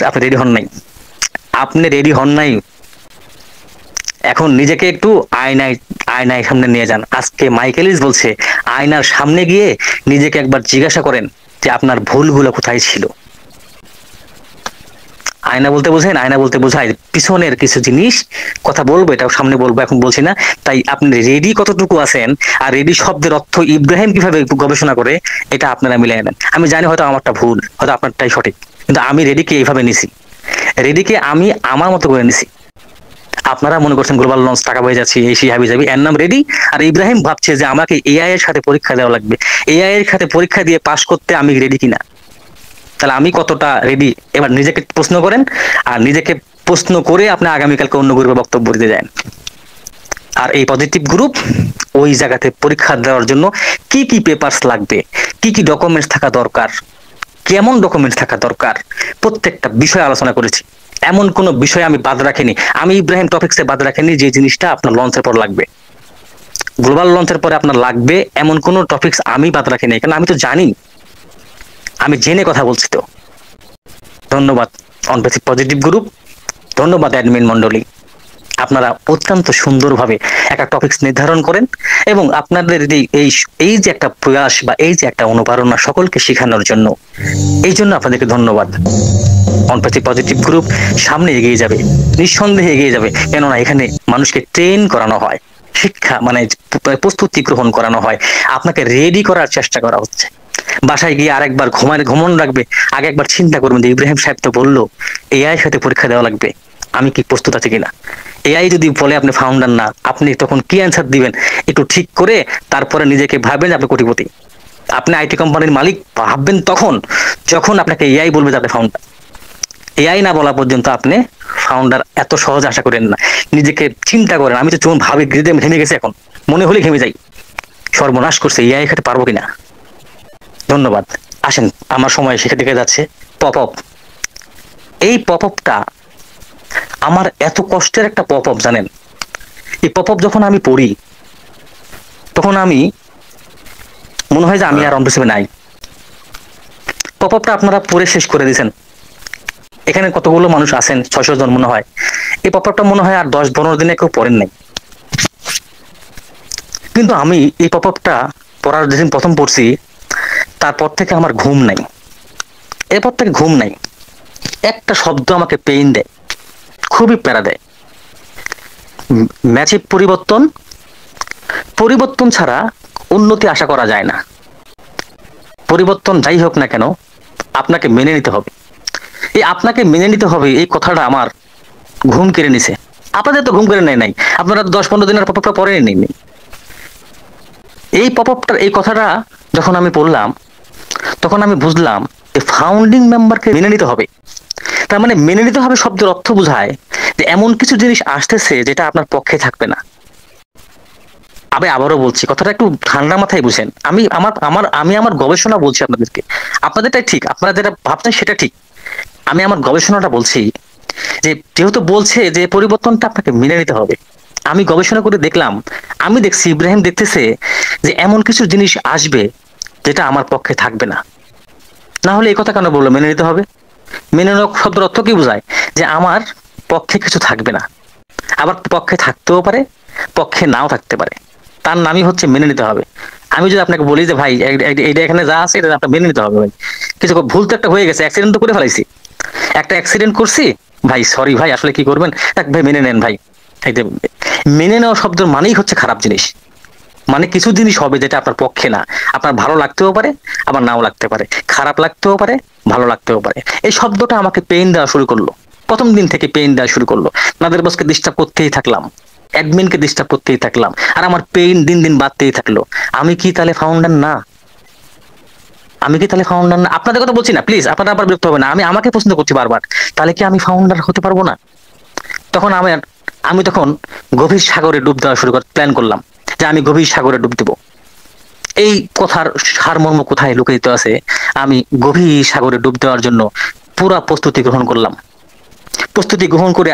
আপনি রেডি হন নাই, আপনি রেডি হন নাই। এখন নিজেকে একটু আয়নায় সামনে নিয়ে যান। আজকে মাইকেলিস বলছে আয়নার সামনে গিয়ে নিজেকে একবার জিজ্ঞাসা করেন যে আপনার ভুলগুলো কোথায় ছিল। আয়না বলতে বোঝেন, আয়না বলতে বোঝায় পিছনের কিছু জিনিস, কথা বলবো এটাও সামনে বলবো, এখন বলছি না। তাই আপনি রেডি কতটুকু আছেন, আর রেডি শব্দের অর্থ ইব্রাহিম কিভাবে গবেষণা করে এটা আপনারা মিলিয়ে নেন। আমি জানি হয়তো আমারটা ভুল, হয়তো আপনারটাই সঠিক, কিন্তু আমি রেডিকে এইভাবে নিছি, রেডিকে আমি আমার মতো করে নিছি। আপনারা মনে করছেন গ্লোবাল লঞ্চ টাকা হয়ে যাচ্ছে, এই সেই হাবি যাবি, এর নাম রেডি। আর ইব্রাহিম ভাবছে যে আমাকে এআই এর সাথে পরীক্ষা দেওয়া লাগবে, এআই এর সাথে পরীক্ষা দিয়ে পাশ করতে আমি রেডি কিনা। তাহলে আমি কতটা রেডি, এবার নিজেকে প্রশ্ন করেন। আর নিজেকে প্রশ্ন করে আপনি আগামীকালকে অন্য গ্রুপে বক্তব্য দিতে যান। আর এই পজিটিভ গ্রুপ ওই জায়গাতে পরীক্ষা দেওয়ার জন্য কি কি পেপারস লাগবে, কি কি ডকুমেন্টস থাকা দরকার, কেমন ডকুমেন্টস থাকা দরকার, প্রত্যেকটা বিষয় আলোচনা করেছি। এমন কোন বিষয় আমি বাদ রাখিনি, আমি ইব্রাহিম টপিক্সে বাদ রাখিনি যে জিনিসটা আপনার লঞ্চের পর লাগবে, গ্লোবাল লঞ্চের পরে আপনার লাগবে, এমন কোন টপিক্স আমি বাদ রাখিনি। কারণ আমি তো জানি, আমি জেনে কথা বলছি। তো ধন্যবাদ অনপেসিভ পজিটিভ গ্রুপ, ধন্যবাদ অ্যাডমিন মন্ডলী, আপনারা অত্যন্ত সুন্দরভাবে একটা টপিকস নির্ধারণ করেন এবং আপনাদের এই এই যে একটা প্রয়াস বা এই যে একটা অনুপ্রেরণা সকলকে শেখানোর জন্য, এই জন্য আপনাদেরকে ধন্যবাদ। অনপেসিভ পজিটিভ গ্রুপ সামনে এগিয়ে যাবে, নিঃসন্দেহে এগিয়ে যাবে, কেননা এখানে মানুষকে ট্রেন করানো হয়, শিক্ষা মানে প্রস্তুতি গ্রহণ করানো হয়, আপনাকে রেডি করার চেষ্টা করা হচ্ছে। বাসায় গিয়ে আরেকবার ঘুমন রাখবে, আগে একবার চিন্তা করবেন যে ইব্রাহিম সাহেব তো বললো এআই সাথে পরীক্ষা দেওয়া লাগবে, আমি কি প্রস্তুত আছি কিনা। এআই যদি বলে আপনি ফাউন্ডার না, আপনি তখন কি অ্যান্সার দিবেন একটু ঠিক করে তারপরে নিজেকে ভাববেন আপনি কোটিপতি। আপনি আইটি কোম্পানির মালিক ভাববেন তখন যখন আপনাকে এআই বলবে যে আপনি ফাউন্ডার। এআই না বলা পর্যন্ত আপনি ফাউন্ডার এত সহজ আশা করেন না। নিজেকে চিন্তা করেন, আমি তো চুন ভাবি ঘেমে গেছে, এখন মনে হলে ঘেমে যাই, সর্বনাশ করছে, এআই খেতে পারবো কিনা। ধন্যবাদ। আসেন, আমার সময় শেখে দিকে যাচ্ছে। পপ আপ, এই পপ আপটা আমার এত কষ্টের একটা পপ আপ, জানেন। এই পপ আপ যখন আমি পড়ি তখন আমি মনে হয় যে আমি আর অনপেসিভে নাই। পপ আপটা আপনারা পড়ে শেষ করে দিয়েছেন, এখানে কতগুলো মানুষ আছেন, 600 জন মনে হয়। এই পপ আপটা মনে হয় আর 10-15 দিনে কেউ পড়েন নাই। কিন্তু আমি এই পপ আপটা পড়ার যেদিন প্রথম পড়ছি তারপর থেকে আমার ঘুম নাই, এরপর থেকে ঘুম নাই। একটা শব্দ আমাকে পেইন দেয়, খুবই প্যারা দেয়। ম্যাচিভ পরিবর্তন, পরিবর্তন ছাড়া উন্নতি আশা করা যায় না। পরিবর্তন যাই হোক না কেন আপনাকে মেনে নিতে হবে। এই আপনাকে মেনে নিতে হবে এই কথাটা আমার ঘুম কেড়ে নিছে। আপনাদের তো ঘুম কেড়ে নেয় নাই, আপনারা 10-15 দিনের পপ আপটা পরে নেই। এই পপ আপটার এই কথাটা যখন আমি পড়লাম তখন আমি বুঝলাম যে ফাউন্ডিং মেম্বারকে মেনে নিতে হবে। তার মানে মেনে নিতে হবে শব্দের অর্থ বোঝায় যে এমন কিছু জিনিস আসতেছে যেটা আপনার পক্ষে থাকবে না। আবারও বলছি, কথাটা একটু ঠান্ডা মাথায় বুঝেন। আমি আমার গবেষণা বলছি আপনাদেরকে, আপনাদেরটাই ঠিক, আপনারা যেটা ভাবছেন সেটা ঠিক। আমি আমার গবেষণাটা বলছি যে যেহেতু বলছে যে পরিবর্তনটা আপনাকে মেনে নিতে হবে, আমি গবেষণা করে দেখলাম, আমি দেখছি ইব্রাহিম দেখতেছে যে এমন কিছু জিনিস আসবে যেটা আমার পক্ষে থাকবে না। না হলে এই কথা কেন বললো মেনে নিতে হবে? মেনে নেওয়া শব্দের অর্থ কি বোঝায়? যে আমার পক্ষে কিছু থাকবে না, আবার পক্ষে থাকতেও পারে, পক্ষে নাও থাকতে পারে, তার নামই হচ্ছে মেনে নিতে হবে। আমি যদি আপনাকে বলি যে ভাই এটা এখানে যা আছে এটা আপনার মেনে নিতে হবে ভাই, কিছু ভুল তো একটা হয়ে গেছে, অ্যাক্সিডেন্ট তো করে ফেলাইছি, একটা অ্যাক্সিডেন্ট করছি ভাই, সরি ভাই, আসলে কি করবেন, ভাই মেনে নেন ভাই। এই যে মেনে নেওয়া শব্দের মানেই হচ্ছে খারাপ জিনিস, মানে কিছু জিনিস হবে যেটা আপনার পক্ষে না, আপনার ভালো লাগতেও পারে আবার নাও লাগতে পারে, খারাপ লাগতেও পারে ভালো লাগতেও পারে। এই শব্দটা আমাকে পেইন দেওয়া শুরু করলো, প্রথম দিন থেকে পেইন দেওয়া শুরু করলো। নাদের বসকে ডিস্টার্ব করতেই থাকলাম, অ্যাডমিনকে ডিস্টার্ব করতেই থাকলাম, আর আমার পেইন দিন দিন বাড়তেই থাকলো। আমি কি তাহলে ফাউন্ডার না? আমি কি তাহলে ফাউন্ডার না? আপনাদের কথা বলছি না, প্লিজ আপনারা আবার বিরক্ত হবে না, আমি আমাকে প্রশ্ন করছি বারবার, তাহলে কি আমি ফাউন্ডার হতে পারবো না? তখন আমি তখন গভীর সাগরে ডুব দেওয়া শুরু প্ল্যান করলাম যে আমি গভীর সাগরে ডুব দেবো। এই কথার সারমর্ম কোথায় লুকিত আছে? আমি গভীর সাগরে ডুব দেওয়ার জন্য পুরা প্রস্তুতি গ্রহণ করলাম। প্রস্তুতি গ্রহণ করে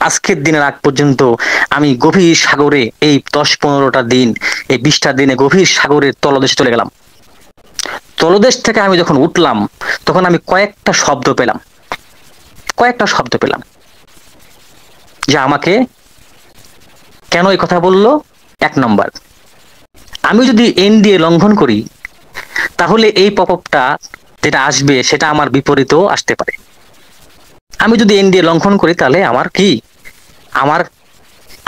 আজকের দিনের আগ পর্যন্ত আমি গভীর সাগরে এই 10-15টা দিন, এই 20টা দিনে গভীর সাগরের তলদেশে চলে গেলাম। তলদেশ থেকে আমি যখন উঠলাম তখন আমি কয়েকটা শব্দ পেলাম যে আমাকে কেন এই কথা বললো। 1 নম্বর, আমি যদি এনডিএ লঙ্ঘন করি তাহলে এই পপআপটা যেটা আসবে সেটা আমার বিপরীতেও আসতে পারে। আমি যদি এনডিএ লঙ্ঘন করি তাহলে আমার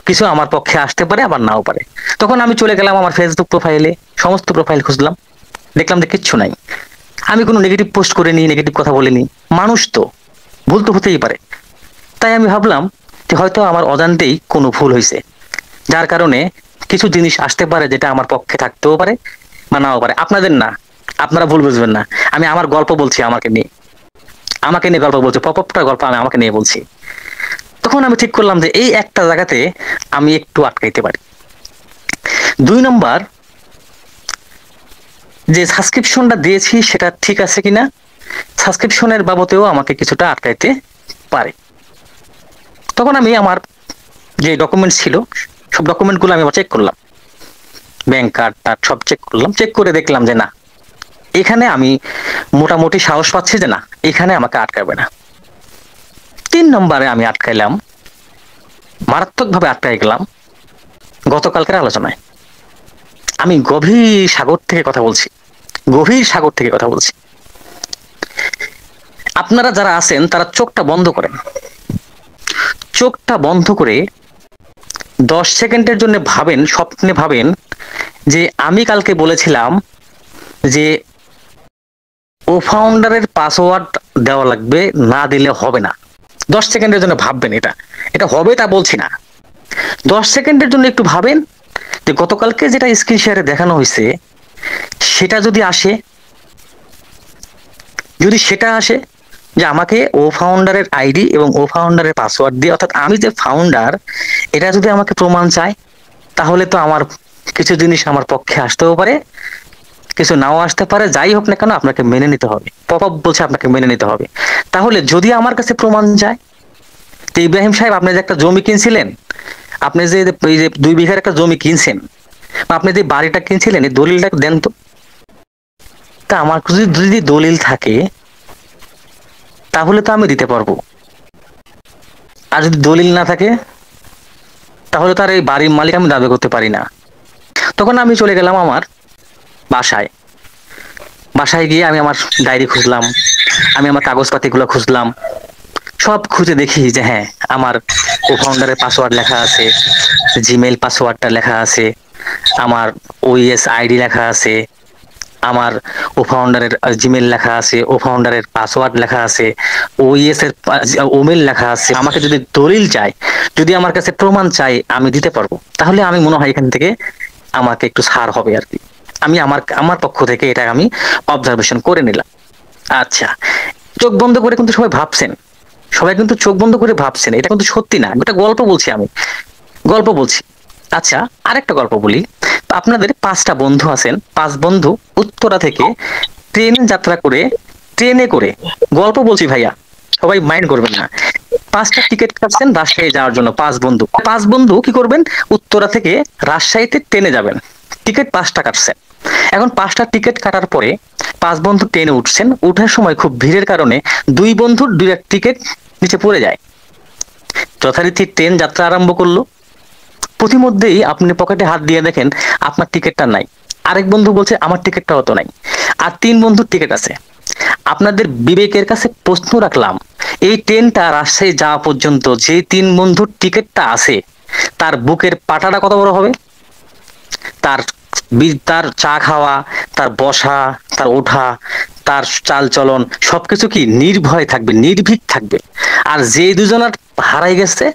কিছু আমার পক্ষে আসতে পারে আবার নাও পারে। তখন আমি চলে গেলাম আমার ফেসবুক প্রোফাইলে, সমস্ত প্রোফাইল খুঁজলাম, দেখলাম যে কিচ্ছু নাই। আমি কোনো নেগেটিভ পোস্ট করিনি, নেগেটিভ কথা বলিনি, মানুষ তো ভুল তো হতেই পারে। তাই আমি ভাবলাম যে হয়তো আমার অজান্তেই কোনো ভুল হয়েছে, যার কারণে কিছু জিনিস আসতে পারে যেটা আমার পক্ষে থাকতেও পারে বা নাও পারে। আপনাদের না, আপনারা ভুল বুঝবেন না, আমি আমার গল্প বলছি, আমাকে নিয়ে গল্প বলছি, পপআপটার গল্প আমি আমাকে নিয়ে বলছি। তখন আমি ঠিক করলাম যে এই একটা জায়গাতে আমি একটু আটকাইতে পারি। 2 নম্বর, যে সাবস্ক্রিপশনটা দিয়েছি সেটা ঠিক আছে কিনা, সাবস্ক্রিপশনের বাবদেও আমাকে কিছুটা আটকাইতে পারে। তখন আমি আমার যে ডকুমেন্ট ছিল সব ডকুমেন্টগুলো আমি চেক করলাম, ব্যাংক কার্ড সব চেক করলাম, চেক করে দেখলাম যে না, এখানে আমি মোটামুটি সাহস পাচ্ছি যে না, এখানে আমাকে আটকাবে না। 3 নম্বরে আমি আটকাইলাম, মারাত্মকভাবে আটকাই গেলাম গতকালকের আলোচনায়। আমি গভীর সাগর থেকে কথা বলছি। আপনারা যারা আছেন তারা চোখটা বন্ধ করে 10 সেকেন্ডের জন্য স্বপ্নে ভাবেন যে আমি কালকে বলেছিলাম যে ও ফাউন্ডারের পাসওয়ার্ড দেওয়া লাগবে, না দিলে হবে না। 10 সেকেন্ডের জন্য ভাববেন, এটা হবে তা বলছি না, 10 সেকেন্ডের জন্য একটু ভাবেন যে গতকালকে যেটা স্ক্রিন শেয়ারে দেখানো হয়েছে সেটা যদি সেটা আসে যে আমাকে ও ফাউন্ডারের আইডি এবং ও ফাউন্ডারের পাসওয়ার্ড দিয়ে, অর্থাৎ আমি যে ফাউন্ডার এটা যদি আমাকে প্রমাণ চায়, তাহলে তো আমার কিছু জিনিস আমার পক্ষে আসতেও পারে, কিছু নাও আসতে পারে। যাই হোক না কেন আপনাকে মেনে নিতে হবে, পপআপ বলছে আপনাকে মেনে নিতে হবে। তাহলে যদি আমার কাছে প্রমাণ যায় যে ইব্রাহিম সাহেব আপনি যে একটা জমি কিনছিলেন, আপনি যে এই যে 2 বিঘার একটা জমি কিনছেন, বা আপনি যে বাড়িটা কিনছিলেন, এই দলিলটা দেন তো। তা আমার যদি দলিল থাকে তাহলে তো আমি দিতে পারবো, আর যদি দলিল না থাকে তাহলে তার এই বাড়ির মালিক আমি দাবি করতে পারি না। তখন আমি চলে গেলাম আমার বাসায় গিয়ে আমি আমার ডায়েরি খুঁজলাম, আমি আমার কাগজপাতিগুলো খুঁজলাম, সব খুঁজে দেখি যে হ্যাঁ, আমার কো ফাউন্ডারের পাসওয়ার্ড লেখা আছে, জিমেইল পাসওয়ার্ডটা লেখা আছে, আমার ওইএস আইডি লেখা আছে, আমার ও ফাউন্ডারের জিমেইল লেখা আছে, ও ফাউন্ডারের পাসওয়ার্ড লেখা আছে, ওইএস এর ওমেল লেখা আছে। আমাকে যদি দলিল চাই, যদি আমার কাছে প্রমাণ চাই, আমি দিতে পারবো। তাহলে আমি মনে হয় এখান থেকে আমাকে একটু ছাড় হবে আর কি। আমি আমার পক্ষ থেকে এটা আমি অবজারভেশন করে নিলাম। আচ্ছা, চোখ বন্ধ করে কিন্তু সবাই কিন্তু চোখ বন্ধ করে ভাবছেন, এটা কিন্তু সত্যি না, এটা গল্প বলছি। আচ্ছা, আরেকটা গল্প বলি। আপনাদের 5টা বন্ধু আছেন, 5 বন্ধু উত্তরা থেকে ট্রেনে করে গল্প বলছি ভাইয়া, সবাই মাইন্ড করবেন না। 5টা টিকিট কাটছেন রাজশাহী যাওয়ার জন্য, 5 বন্ধু কি করবেন, উত্তরা থেকে রাজশাহীতে ট্রেনে যাবেন, টিকিট 5টা কাটছেন। এখন 5টা টিকিট কাটার পরে 5 বন্ধু ট্রেনে উঠছেন, উঠার সময় খুব ভিড়ের কারণে 2 বন্ধুর 2টা টিকিট নিচে পড়ে যায়। যথারীতি ট্রেন যাত্রা আরম্ভ করলো। প্রতিমধ্যেই আপনি পকেটে হাত দিয়ে দেখেন আপনার টিকিটটা নাই, আরেক বন্ধু বলছে আমার টিকিটটাও তো নাই, আর 3 বন্ধুর টিকিট আছে। আপনাদের বিবেকের কাছে প্রশ্ন রাখলাম, এই ট্রেনটা রাজশাহী যাওয়া পর্যন্ত যে 3 বন্ধুর টিকিটটা আছে তার বুকের পাটাটা কত বড় হবে? তার তার চা খাওয়া, তার বসা, তার ওঠা, তার চাল চলন সবকিছু কি নির্ভয় থাকবে, নির্ভীক থাকবে। আর যে দুজনের হারাই গেছে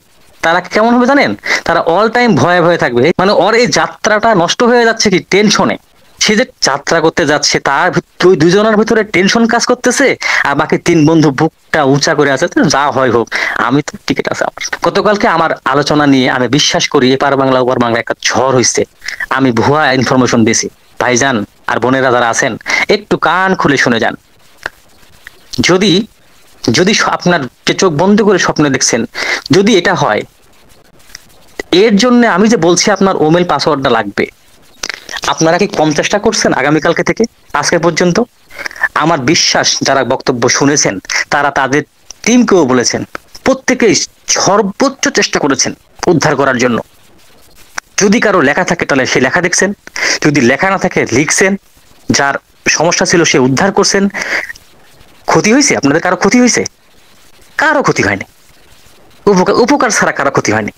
তারা কেমন হবে জানেন? তারা অল টাইম ভয়ে ভয়ে থাকবে, মানে ওর এই যাত্রাটা নষ্ট হয়ে যাচ্ছে কি টেনশনে। সে যে যাত্রা করতে যাচ্ছে তার ওই দুজনের ভিতরে টেনশন কাজ করতেছে, আর বাকি 3 বন্ধু বুকটা উঁচা করে আছে, তো যা হয় হোক, আমি তো টিকিট আছে আমার। গতকালকে আমার আলোচনা নিয়ে আমি বিশ্বাস করি এপার বাংলা ওপার বাংলা একটা ঝড় হয়েছে। আমি ভুয়া ইনফরমেশন দিছি। ভাইজান আর বোনেরা যারা আছেন একটু কান খুলে শুনে যান। যদি যদি আপনার যে চোখ বন্ধ করে স্বপ্ন দেখছেন, যদি এটা হয়, এর জন্য আমি যে বলছি আপনার ওমেল পাসওয়ার্ডটা লাগবে, আপনারা কি কম চেষ্টা করছেন আগামীকালকে থেকে আজকে পর্যন্ত? আমার বিশ্বাস যারা বক্তব্য শুনেছেন তারা তাদের টিমকেও বলেছেন, প্রত্যেকেই সর্বোচ্চ চেষ্টা করেছেন উদ্ধার করার জন্য। যদি কারো লেখা থাকে তাহলে সে লেখা দেখছেন, যদি লেখা না থাকে লিখছেন, যার সমস্যা ছিল সে উদ্ধার করছেন। ক্ষতি হয়েছে আপনাদের? কারো ক্ষতি হয়েছে? কারো ক্ষতি হয়নি। উপকার উপকার ছাড়া কারো ক্ষতি হয়নি,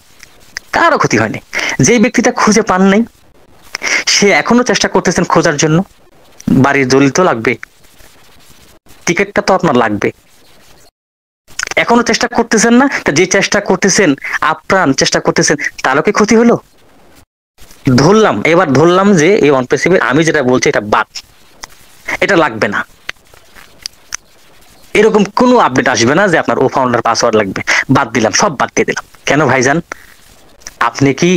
কারো ক্ষতি হয়নি। যে ব্যক্তিটা খুঁজে পান নাই সে এখনো চেষ্টা করতেছেন খোঁজার জন্য। বাড়ির দলিল তো লাগবে, টিকিটটা তো আপনার লাগবে, এখনো চেষ্টা করতেছেন না? যে চেষ্টা করতেছেন, আপ্রাণ চেষ্টা করতেছেন, তারও কি ক্ষতি হলো? ধরলাম, এবার ধরলাম যে এই অনপ্রেসিভের আমি যেটা বলছি এটা বাদ, এটা লাগবে না, এরকম কোনো আপডেট আসবে না যে আপনার ও ফাউন্ডার পাসওয়ার্ড লাগবে। বাদ দিলাম, সব বাদ দিয়ে দিলাম। কেন ভাইজান? আপনি কি,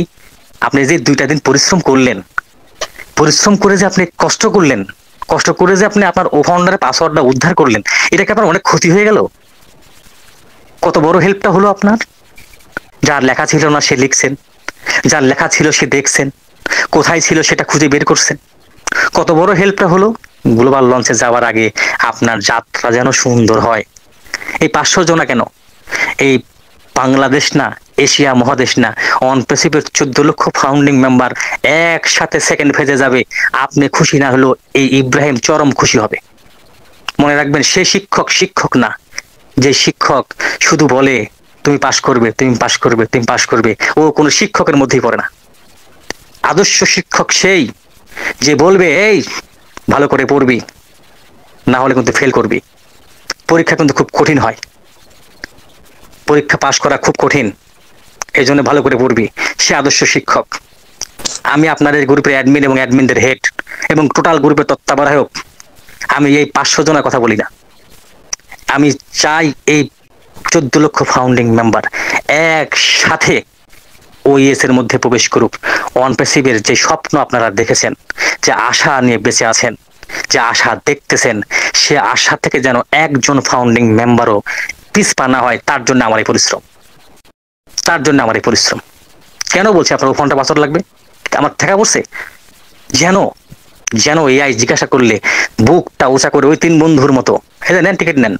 আপনি যে 2টা দিন পরিশ্রম করলেন, পরিশ্রম করে যে আপনি কষ্ট করলেন, কষ্ট করে যে আপনি আপনার ও ফাউন্ডারের পাসওয়ার্ডটা উদ্ধার করলেন, এটা কি আপনার অনেক ক্ষতি হয়ে গেল? কত বড় হেল্পটা হলো আপনার। যার লেখা ছিল না সে লিখছেন, যার লেখা ছিল সে দেখছেন, কোথায় ছিল সেটা খুঁজে বের করছেন। কত বড় হেল্পটা হলো। গ্লোবাল লঞ্চে যাওয়ার আগে আপনার যাত্রা যেন সুন্দর হয়। এই 500 জনা কেন, এই বাংলাদেশ না, এশিয়া মহাদেশ না, অনপ্রেসিভের 14 লক্ষ ফাউন্ডিং মেম্বার একসাথে সেকেন্ড ফেজে যাবে। আপনি খুশি না হলেও এই ইব্রাহিম চরম খুশি হবে। মনে রাখবেন, সে শিক্ষক শিক্ষক না, যে শিক্ষক শুধু বলে তুমি পাশ করবে, তুমি পাশ করবে, তুমি পাশ করবে, ও কোনো শিক্ষকের মধ্যেই পড়ে না। আদর্শ শিক্ষক সেই যে বলবে এই ভালো করে পড়বি, না হলে কিন্তু ফেল করবি। পরীক্ষা কিন্তু খুব কঠিন হয়, পরীক্ষা পাশ করা খুব কঠিন, এই জন্য ভালো করে পড়বি। সে আদর্শ শিক্ষক। আমি আপনাদের গ্রুপের অ্যাডমিন এবং অ্যাডমিনদের হেড এবং টোটাল গ্রুপের তত্ত্বাবধায়ক। আমি এই 500 জনের কথা বলি না। আমি চাই এই 14 লক্ষ ফাউন্ডিং মেম্বার একসাথে ওইএস এর মধ্যে প্রবেশ করুক। অনপ্রেসিভের যে স্বপ্ন আপনারা দেখেছেন, যে আশা নিয়ে বেঁচে আছেন, যে আশা দেখতেছেন, সে আশা থেকে যেন একজন ফাউন্ডিং মেম্বারও পিছপা না হয়, তার জন্য আমার এই পরিশ্রম, তার জন্য আমার এই পরিশ্রম। কেন বলছি আপনার ফোনটা পাসওয়ার্ড লাগবে? আমার ঠেকা পড়ছে যেন, যেন এআই জিজ্ঞাসা করলে বুকটা উঁচা করে ওই 3 বন্ধুর মতো নেন টিকিট নেন,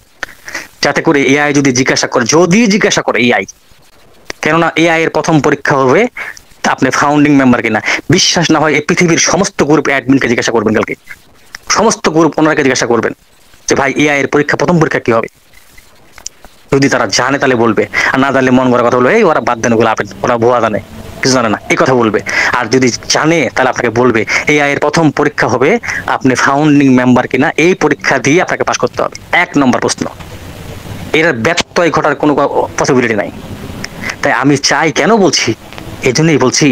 যাতে করে এআই যদি জিজ্ঞাসা করে, যদি জিজ্ঞাসা করে এআই, কেননা এআই এর প্রথম পরীক্ষা হবে আপনি ফাউন্ডিং মেম্বার কিনা। বিশ্বাস না হয় এই পৃথিবীর সমস্ত গ্রুপ অ্যাডমিনকে জিজ্ঞাসা করবেন কালকে, সমস্ত গ্রুপ ওনাকে জিজ্ঞাসা করবেন যে ভাই এআই এর পরীক্ষা প্রথম পরীক্ষা কি হবে। যদি তারা জানে তাহলে বলবে, আর না জানলে মন করার কথা বলবে এই ওরা বাদ দেন, ওগুলো আপেন, ওরা ভুয়া জানে, কিছু জানে না, এই কথা বলবে। আর যদি জানে তাহলে আপনাকে বলবে এআই এর প্রথম পরীক্ষা হবে আপনি ফাউন্ডিং মেম্বার কিনা, এই পরীক্ষা দিয়ে আপনাকে পাস করতে হবে। 1 নম্বর প্রশ্ন, এর ব্যত্যয় ঘটার কোনো পসিবিলিটি নাই। তাই আমি চাই, কেন বলছি, এই জন্যই বলছি,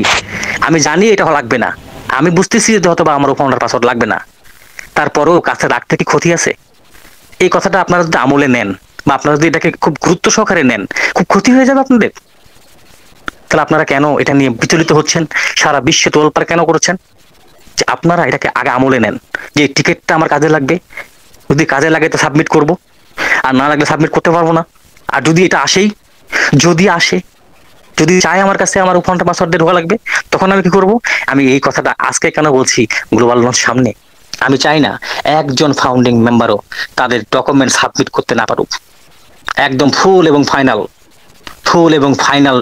আমি জানি এটা লাগবে না, আমি বুঝতেছি যে হয়তো বা আমার ফাউন্ডার পাসওয়ার্ড লাগবে না, তারপরেও কাছে রাখতে কি ক্ষতি আছে? এই কথাটা আপনারা যদি আমলে নেন বা আপনারা যদি এটাকে খুব গুরুত্ব সহকারে নেন, খুব ক্ষতি হয়ে যাবে আপনাদের। তাহলে আপনারা কেন এটা নিয়ে বিচলিত হচ্ছেন, সারা বিশ্বে তোলপাড় কেন করছেন? যে আপনারা এটাকে আগে আমলে নেন, যে টিকিটটা আমার কাজে লাগবে, যদি কাজে লাগে তো সাবমিট করব, আর না লাগলে সাবমিট করতে পারবো না। আর যদি এটা আসেই, যদি আসে, যদি চাই আমার কাছে আমার ফোনটা পাসওয়ার্ড দিয়ে ঢোকা লাগবে, তখন আমি কি করব? আমি এই কথাটা আজকে কেন বলছি গ্লোবাল লঞ্চ সামনে, আমি চাই না একজন ফাউন্ডিং মেম্বারও তাদের ডকুমেন্ট সাবমিট করতে না পারুক। একদম ফুল এবং ফাইনাল, ফুল এবং ফাইনাল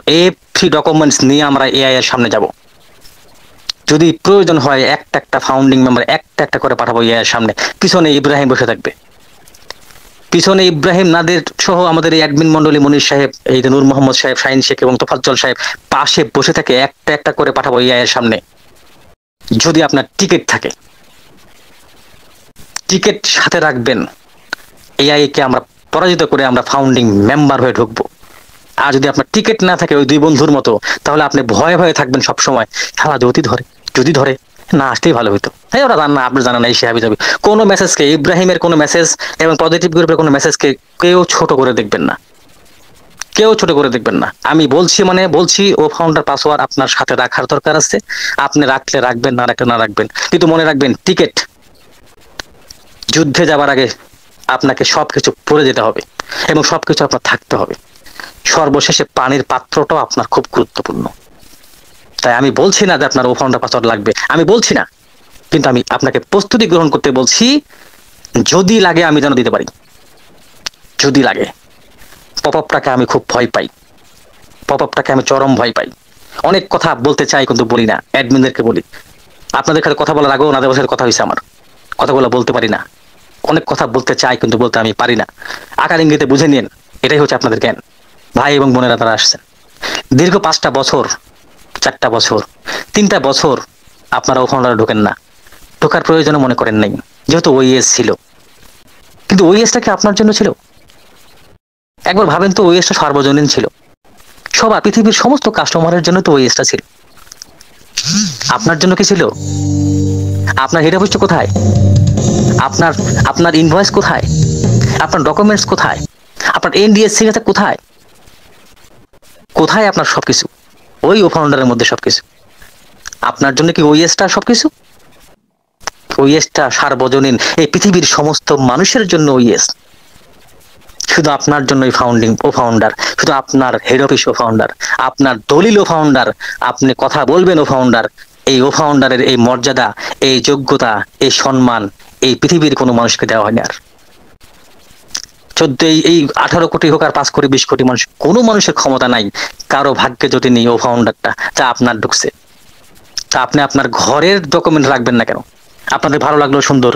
নথি ডকুমেন্টস নিয়ে আমরা এআই এর সামনে যাব। যদি প্রয়োজন হয় একটা একটা ফাউন্ডিং মেম্বার একটা একটা করে পাঠাবো এআই এর সামনে, পিছনে ইব্রাহিম বসে থাকবে, পিছনে ইব্রাহিম নাদের সহ আমাদের এই অ্যাডমিন মন্ডলী মনির সাহেব, এই যে নূর মোহাম্মদ সাহেব, শাহিন শেখ এবং তোফাজ্জল সাহেব পাশে বসে থাকে, একটা একটা করে পাঠাবো এআই এর সামনে। যদি আপনার টিকিট থাকে, টিকিট সাথে রাখবেন, এআই কে আমরা পরাজিত করে আমরা ফাউন্ডিং মেম্বার হয়ে ঢুকবো। আর যদি আপনার টিকিট না থাকে ওই দুই বন্ধুর মতো, তাহলে আপনি ভয়ে ভয়ে থাকবেন সব সময়, খেলা যদি ধরে না আসতেই ভালো হতো। হ্যাঁ, ওরা জানা, আপনি জানেন এই সে হাবি যাবি। কোনো মেসেজকে, ইব্রাহিমের কোনো মেসেজ এবং পজিটিভ গ্রুপের কোনো মেসেজকে কেউ ছোট করে দেখবেন না, কেউ ছোট করে দেখবেন না। আমি বলছি মানে বলছি, ও ফাউন্ডার পাসওয়ার্ড আপনার সাথে রাখার দরকার আছে। আপনি রাখলে রাখবেন, না রাখলে না রাখবেন, কিন্তু মনে রাখবেন টিকিট, যুদ্ধে যাবার আগে আপনাকে সবকিছু পড়ে যেতে হবে এবং সবকিছু আপনার থাকতে হবে। সর্বশেষে পানির পাত্রটাও আপনার খুব গুরুত্বপূর্ণ। তাই আমি বলছি না যে আপনার ও ফাউন্ডার পাসওয়ার্ড লাগবে, আমি বলছি না, কিন্তু আমি আপনাকে প্রস্তুতি গ্রহণ করতে বলছি। যদি লাগে আমি যেন দিতে পারি, যদি লাগে। পপ আপটাকে আমি খুব ভয় পাই, পপ আপটাকে আমি চরম ভয় পাই। অনেক কথা বলতে চাই কিন্তু বলি না, অ্যাডমিনদেরকে বলি। আপনাদের সাথে কথা বলার আগেও ওনাদের সাথে কথা হয়েছে আমার, কথাগুলো বলতে পারি না। অনেক কথা বলতে চাই কিন্তু বলতে আমি পারি না। আকার ইঙ্গিতে বুঝে নিন, এটাই হচ্ছে আপনাদের জ্ঞান। ভাই এবং বোনেরা তারা আসছেন দীর্ঘ 5টা বছর, 4টা বছর, 3টা বছর আপনারা ওখানে ঢোকেন না, ঢোকার প্রয়োজন মনে করেন নাই, যেহেতু ওইএস ছিল। কিন্তু ওইএসটা কি আপনার জন্য ছিল? একবার ভাবেন তো, ওইএসটা সার্বজনীন ছিল, সবার পৃথিবীর সমস্ত কাস্টমারের জন্য তো ওইএসটা ছিল। আপনার জন্য কি ছিল? আপনার হেড অফিসটা কোথায়? আপনার আপনার ইনভয়েস কোথায়? আপনার ডকুমেন্টস কোথায়? আপনার এনডিএস সিগনেচার কোথায়? কোথায় আপনার সবকিছু? ওই ও ফাউন্ডারের মধ্যে সবকিছু। আপনার জন্য কি ওইএসটা সবকিছু? ওইএসটা সার্বজনীন, এই পৃথিবীর সমস্ত মানুষের জন্য ওইএস। শুধু আপনার জন্য ও ফাউন্ডার, শুধু আপনার হেড অফিস ও ফাউন্ডার, আপনার দলিল ও ফাউন্ডার, আপনি কথা বলবেন ও ফাউন্ডার। এই ও ফাউন্ডারের এই মর্যাদা, এই যোগ্যতা, এই সম্মান এই পৃথিবীর কোনো মানুষকে দেওয়া হয়নি। আর 18 কোটি হোক আর 5 কোটি 20 কোটি মানুষ, কোনো মানুষের ক্ষমতা নাই, কারো ভাগ্যে যদি নেই ও ফাউন্ডারটা যা আপনার ঢুকছে। তা আপনি আপনার ঘরের ডকুমেন্ট রাখবেন না কেন? আপনাদের ভালো লাগলো সুন্দর,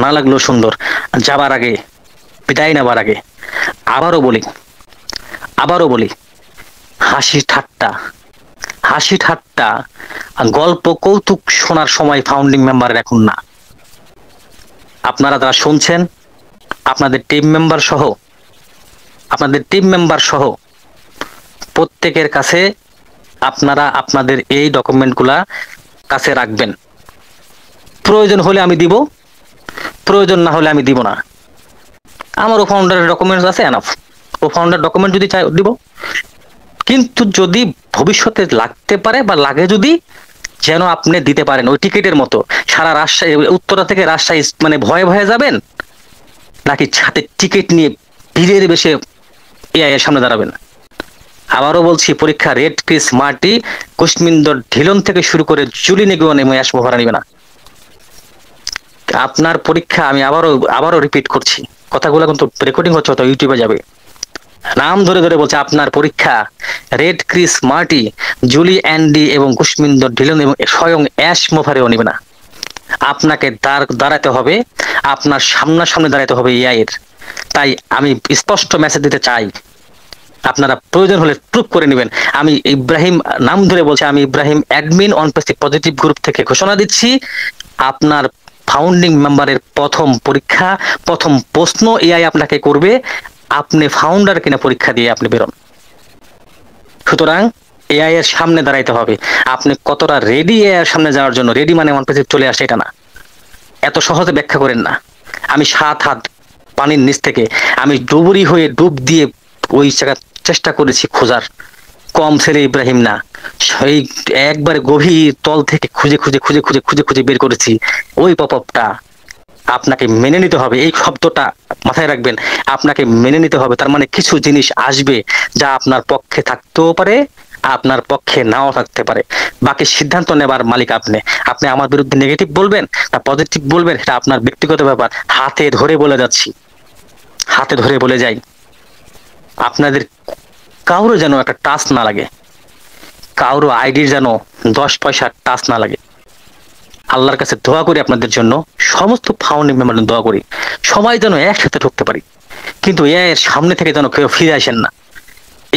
না লাগলো সুন্দর, যাবার আগে, বিদায় নেবার আগে আবারও বলি, হাসি ঠাট্টা গল্প কৌতুক শোনার সময় ফাউন্ডিং মেম্বারের এখন না। আপনারা যারা শুনছেন, আপনাদের টিম মেম্বার সহ প্রত্যেকের কাছে আপনারা আপনাদের এই ডকুমেন্টগুলা কাছে রাখবেন। প্রয়োজন হলে আমি দিব, প্রয়োজন না হলে আমি দিব না। আমার ও ফাউন্ডারের ডকুমেন্টস আছে, এনাফ। ও ফাউন্ডার ডকুমেন্ট যদি চাই দিব, কিন্তু যদি ভবিষ্যতে লাগতে পারে বা লাগে যদি, যেন আপনি দিতে পারেন। ওই টিকিটের মতো সারা রাজশাহী, উত্তরা থেকে রাজশাহী মানে ভয়ে ভয়ে যাবেন, নাকি সাথে টিকিট নিয়ে ভিড়ের বেশে এআই এর সামনে দাঁড়াবেন। আবারও বলছি, পরীক্ষা রেড ক্রিস মার্টি, কুশমিন্দর ঢিলন থেকে শুরু করে জুলি নেগুয়ান এবং অ্যাশ মোভারা নিবে না। আপনার পরীক্ষা, আমি আবারও রিপিট করছি, কথাগুলো কিন্তু রেকর্ডিং হচ্ছে, তো ইউটিউবে যাবে। নাম ধরে ধরে বলছে, আপনার পরীক্ষা রেড ক্রিস মার্টি, জুলি অ্যান্ডি এবং কুশমিন্দর ঢিলন এবং স্বয়ং অ্যাশ মোভারেও নিবে না। আপনাকে দাঁড়াতে হবে, আপনার সামনাসামনি দাঁড়াতে হবে এআই এর। তাই আমি স্পষ্ট মেসেজ দিতে চাই, আপনারা প্রয়োজন হলে প্রুফ করে নেবেন। আমি ইব্রাহিম, নাম ধরে বলছি, আমি Ibrahim admin on positive group থেকে ঘোষণা দিচ্ছি, আপনার ফাউন্ডিং মেম্বারের প্রথম পরীক্ষা, প্রথম প্রশ্ন এআই আপনাকে করবে, আপনি ফাউন্ডার কিনা পরীক্ষা দিয়ে আপনি বেরোন। সুতরাং এআই এর সামনে দাঁড়াইতে হবে। আপনি কতটা রেডি এআই এর সামনে যাওয়ার জন্য, রেডি মানে অন পজিটিভ চলে আসে এটা না, এত সহজে ব্যাখ্যা করেন না। আমি 7 হাত পানির নিচ থেকে আমি ডুবুরি হয়ে ডুব দিয়ে ওই জায়গা চেষ্টা করেছি খোঁজার, কম ছেলে ইব্রাহিম না, সেই একবারে গভীর তল থেকে খুঁজে খুঁজে খুঁজে খুঁজে খুঁজে খুঁজে বের করেছি ওই পপআপটা। আপনাকে মেনে নিতে হবে, এই শব্দটা মাথায় রাখবেন, আপনাকে মেনে নিতে হবে। তার মানে কিছু জিনিস আসবে যা আপনার পক্ষে থাকতেও পারে, আপনার পক্ষে নাও থাকতে পারে। বাকি সিদ্ধান্ত নেবার মালিক আপনি। আপনি আমার বিরুদ্ধে নেগেটিভ বলবেন না পজিটিভ বলবেন, এটা আপনার ব্যক্তিগত ব্যাপার। হাতে ধরে বলে যাচ্ছি, হাতে ধরে বলে যাই, আপনাদের কাউরে যেন একটা টাচ না লাগে। কারো আইডির যেন 10 পয়সা টাচ না লাগে। আল্লাহর কাছে দোয়া করি আপনাদের জন্য, সমস্ত ফাউন্ডিং মেম্বার দোয়া করি সবাই যেন একসাথে ঢুকতে পারি। কিন্তু এআই এর সামনে থেকে যেন কেউ ফিরে আসেন না,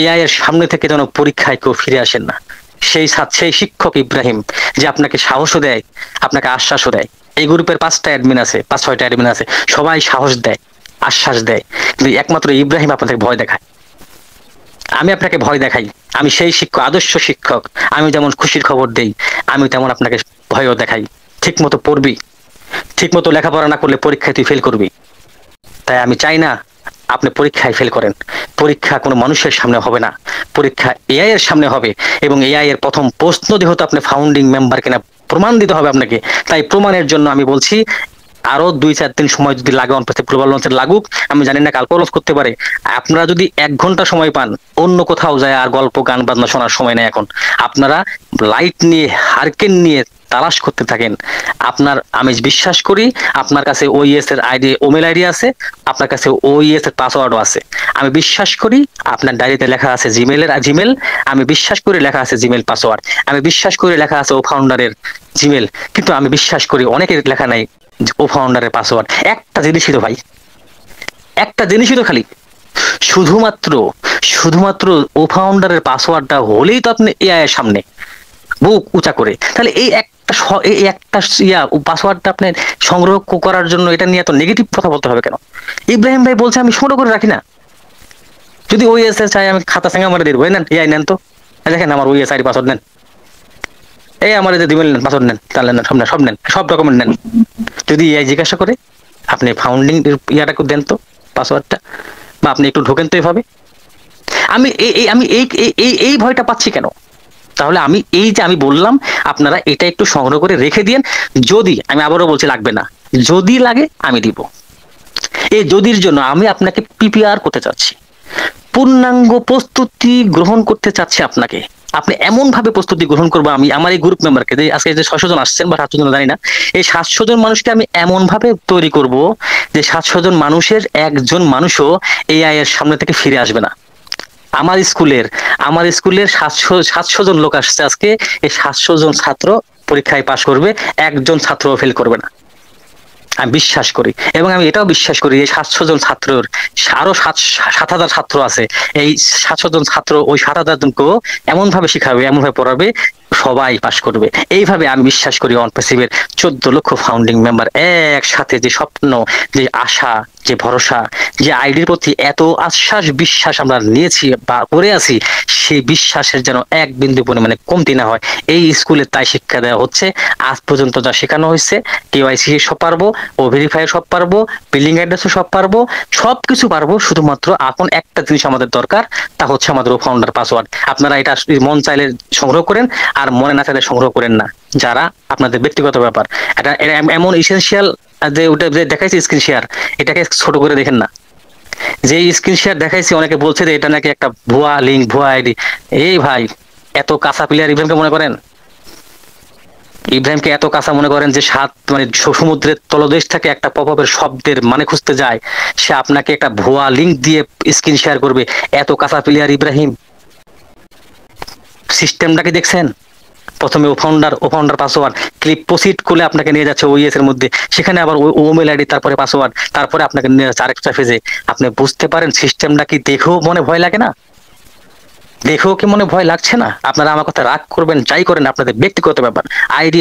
এআই এর সামনে থেকে যেন পরীক্ষায় কেউ ফিরে আসেন না। সেই শিক্ষক ইব্রাহিম যে আপনাকে সাহসও দেয়, আপনাকে আশ্বাসও দেয়। এই গ্রুপের 5টা অ্যাডমিন আছে, 5-6টা অ্যাডমিন আছে, সবাই সাহস দেয়, আশ্বাস দেয়, কিন্তু একমাত্র ইব্রাহিম আপনাদের ভয় দেখায়। আমি আপনাকে ভয় দেখাই, আমি সেই শিক্ষক, আদর্শ শিক্ষক। আমি যেমন খুশির খবর দেই, আমি তেমন আপনাকে ভয়ও দেখাই। ঠিক মতো পড়বি, ঠিক মতো লেখাপড়া না করলে পরীক্ষায় তুই ফেল করবি। তাই আমি চাই না আপনি পরীক্ষায় ফেল করেন। পরীক্ষা কোনো মানুষের সামনে হবে না, পরীক্ষা এআই এর সামনে হবে। এবং এআই এর প্রথম প্রশ্ন যেহেতু আপনি ফাউন্ডিং মেম্বার কিনা প্রমাণ দিতে হবে আপনাকে। তাই প্রমাণের জন্য আমি বলছি আরো 2-4 দিন সময় যদি লাগে, অনপ্রেসিভ গ্লোবাল লঞ্চের লাগুক, আমি জানি না কালকে লঞ্চ করতে পারে। আপনারা যদি 1 ঘন্টা সময় পান, অন্য কোথাও যায় আর গল্প গান বাজনা শোনার সময় নেই এখন। আপনারা লাইট নিয়ে, হারকেন নিয়ে তালাশ করতে থাকেন। আমি বিশ্বাস করি আপনার কাছে ওইএস এর আইডি, ওমেল আইডি আছে, আপনার কাছে ওইএস এর পাসওয়ার্ডও আছে। আমি বিশ্বাস করি আপনার ডায়েরিতে লেখা আছে জিমেল, আমি বিশ্বাস করি লেখা আছে জিমেল পাসওয়ার্ড, আমি বিশ্বাস করি লেখা আছে ও ফাউন্ডারের জিমেল। কিন্তু আমি বিশ্বাস করি অনেকের লেখা নাই ও ফাউন্ডারের পাসওয়ার্ড। একটা জিনিসই তো ভাই, একটা জিনিসই তো খালি, শুধুমাত্র ও ফাউন্ডারের পাসওয়ার্ডটা হলেই তো আপনি এআই এর সামনে বুক উঁচা করে। তাহলে এই একটা পাসওয়ার্ডটা আপনি সংগ্রহ করার জন্য এটা নিয়ে এত নেগেটিভ কথা বলতে হবে কেন? ইব্রাহিম ভাই বলছে আমি সংগ্রহ করে রাখি না, যদি ওই এস চাই আমি খাতা সাঙ্গা মারে দিয়ে দেবো। নেন এআই নেন তো, দেখেন আমার ওই এস আইডি পাসওয়ার্ড নেন, এই আমার যে দিবেন নেন পাসওয়ার্ড নেন, তাহলে নেন, সব নেন, সব ডকুমেন্ট নেন। যদি এআই জিজ্ঞাসা করে আপনি ফাউন্ডিং ইয়াটা দেন তো পাসওয়ার্ডটা, বা আপনি একটু ঢোকেন তো এভাবে। আমি এই ভয়টা পাচ্ছি কেন? তাহলে আমি বললাম আপনারা এটা একটু সংগ্রহ করে রেখে দিন। যদি, আমি আবারও বলছি লাগবে না, যদি লাগে আমি দিব। এই যদির জন্য আমি আপনাকে প্রিপেয়ার করতে চাচ্ছি, পূর্ণাঙ্গ প্রস্তুতি গ্রহণ করতে চাচ্ছি আপনাকে। আপনি এমন ভাবে প্রস্তুতি গ্রহণ করবো, আমি আমার এই গ্রুপ মেম্বারকে, যে আজকে যে 600 জন আসছেন বা 700 জন জানি না, এই 700 জন মানুষকে আমি এমন ভাবে তৈরি করব যে 700 জন মানুষের একজন মানুষও এআই এর সামনে থেকে ফিরে আসবে না। আমার স্কুলের 700 জন লোক আসছে আজকে, এই 700 জন ছাত্র পরীক্ষায় পাশ করবে, একজন ছাত্র ফেল করবে না, আমি বিশ্বাস করি। এবং আমি এটাও বিশ্বাস করি এই 700 জন ছাত্রের আরো 7,000 ছাত্র আছে, এই 700 জন ছাত্র ওই 7,000 জনকেও এমন ভাবে শিখাবে, এমন ভাবে পড়াবে, সবাই পাশ করবে। এইভাবে আমি বিশ্বাস করি অনপ্রেসিভের 14 লক্ষ ফাউন্ডিং মেম্বার একসাথে যে স্বপ্ন, যে আশা, যে ভরসা, যে আইডির প্রতি এত আশ্বাস বিশ্বাস আমরা নিয়েছি বা করে আছি, সেই বিশ্বাসের যেন এক বিন্দু পরিমাণে কমতি না হয়। এই স্কুলে তাই শিক্ষা দেওয়া হচ্ছে। আজ পর্যন্ত যা শেখানো হয়েছে, কেওয়াইসি সব পারবো, ও ভেরিফাই সব পারবো, বিলিং অ্যাড্রেসও সব পারবো, সবকিছু পারবো। শুধুমাত্র এখন একটা জিনিস আমাদের দরকার, তা হচ্ছে আমাদের ও ফাউন্ডার পাসওয়ার্ড। আপনারা এটা মন চাইলে সংগ্রহ করেন, আর মনে না চাইলে সংগ্রহ করেন না, যারা আপনাদের ব্যক্তিগত ব্যাপার। এটা এমন ইসেনশিয়াল যে ওটা যে দেখাইছি স্ক্রিন শেয়ার, এটাকে ছোট করে দেখেন না। যে স্ক্রিন শেয়ার দেখাইছি অনেকে বলছে যে এটা নাকি একটা ভুয়া লিঙ্ক, ভুয়া আইডি। এই ভাই, এত কাঁচা প্লেয়ার ইব্রাহিমকে মনে করেন? ইব্রাহিমকে এত কাঁচা মনে করেন যে মানে সমুদ্রের তলদেশ থেকে একটা পপআপের শব্দের মানে খুঁজতে যায়, সে আপনাকে একটা ভুয়া লিঙ্ক দিয়ে স্ক্রিন শেয়ার করবে? এত কাঁচা প্লেয়ার ইব্রাহিম? সিস্টেমটাকে দেখছেন? প্রথমে ও ফাউন্ডার পাসওয়ার্ড, ক্লিক প্রসিড করলে আপনাকে নিয়ে যাচ্ছে ওইএস এর মধ্যে, সেখানে আবার ওমেল আইডি, তারপরে পাসওয়ার্ড, তারপরে আপনাকে নিয়ে যাচ্ছে আরেকটা ফেজে। আপনি বুঝতে পারেন সিস্টেমটা কি? দেখেও মনে ভয় লাগে না? দেখেও কি মনে ভয় লাগছে না? আপনারা আমার কথা রাগ করবেন, যাই করেন, আপনাদের ব্যক্তিগত ব্যাপার। আইডি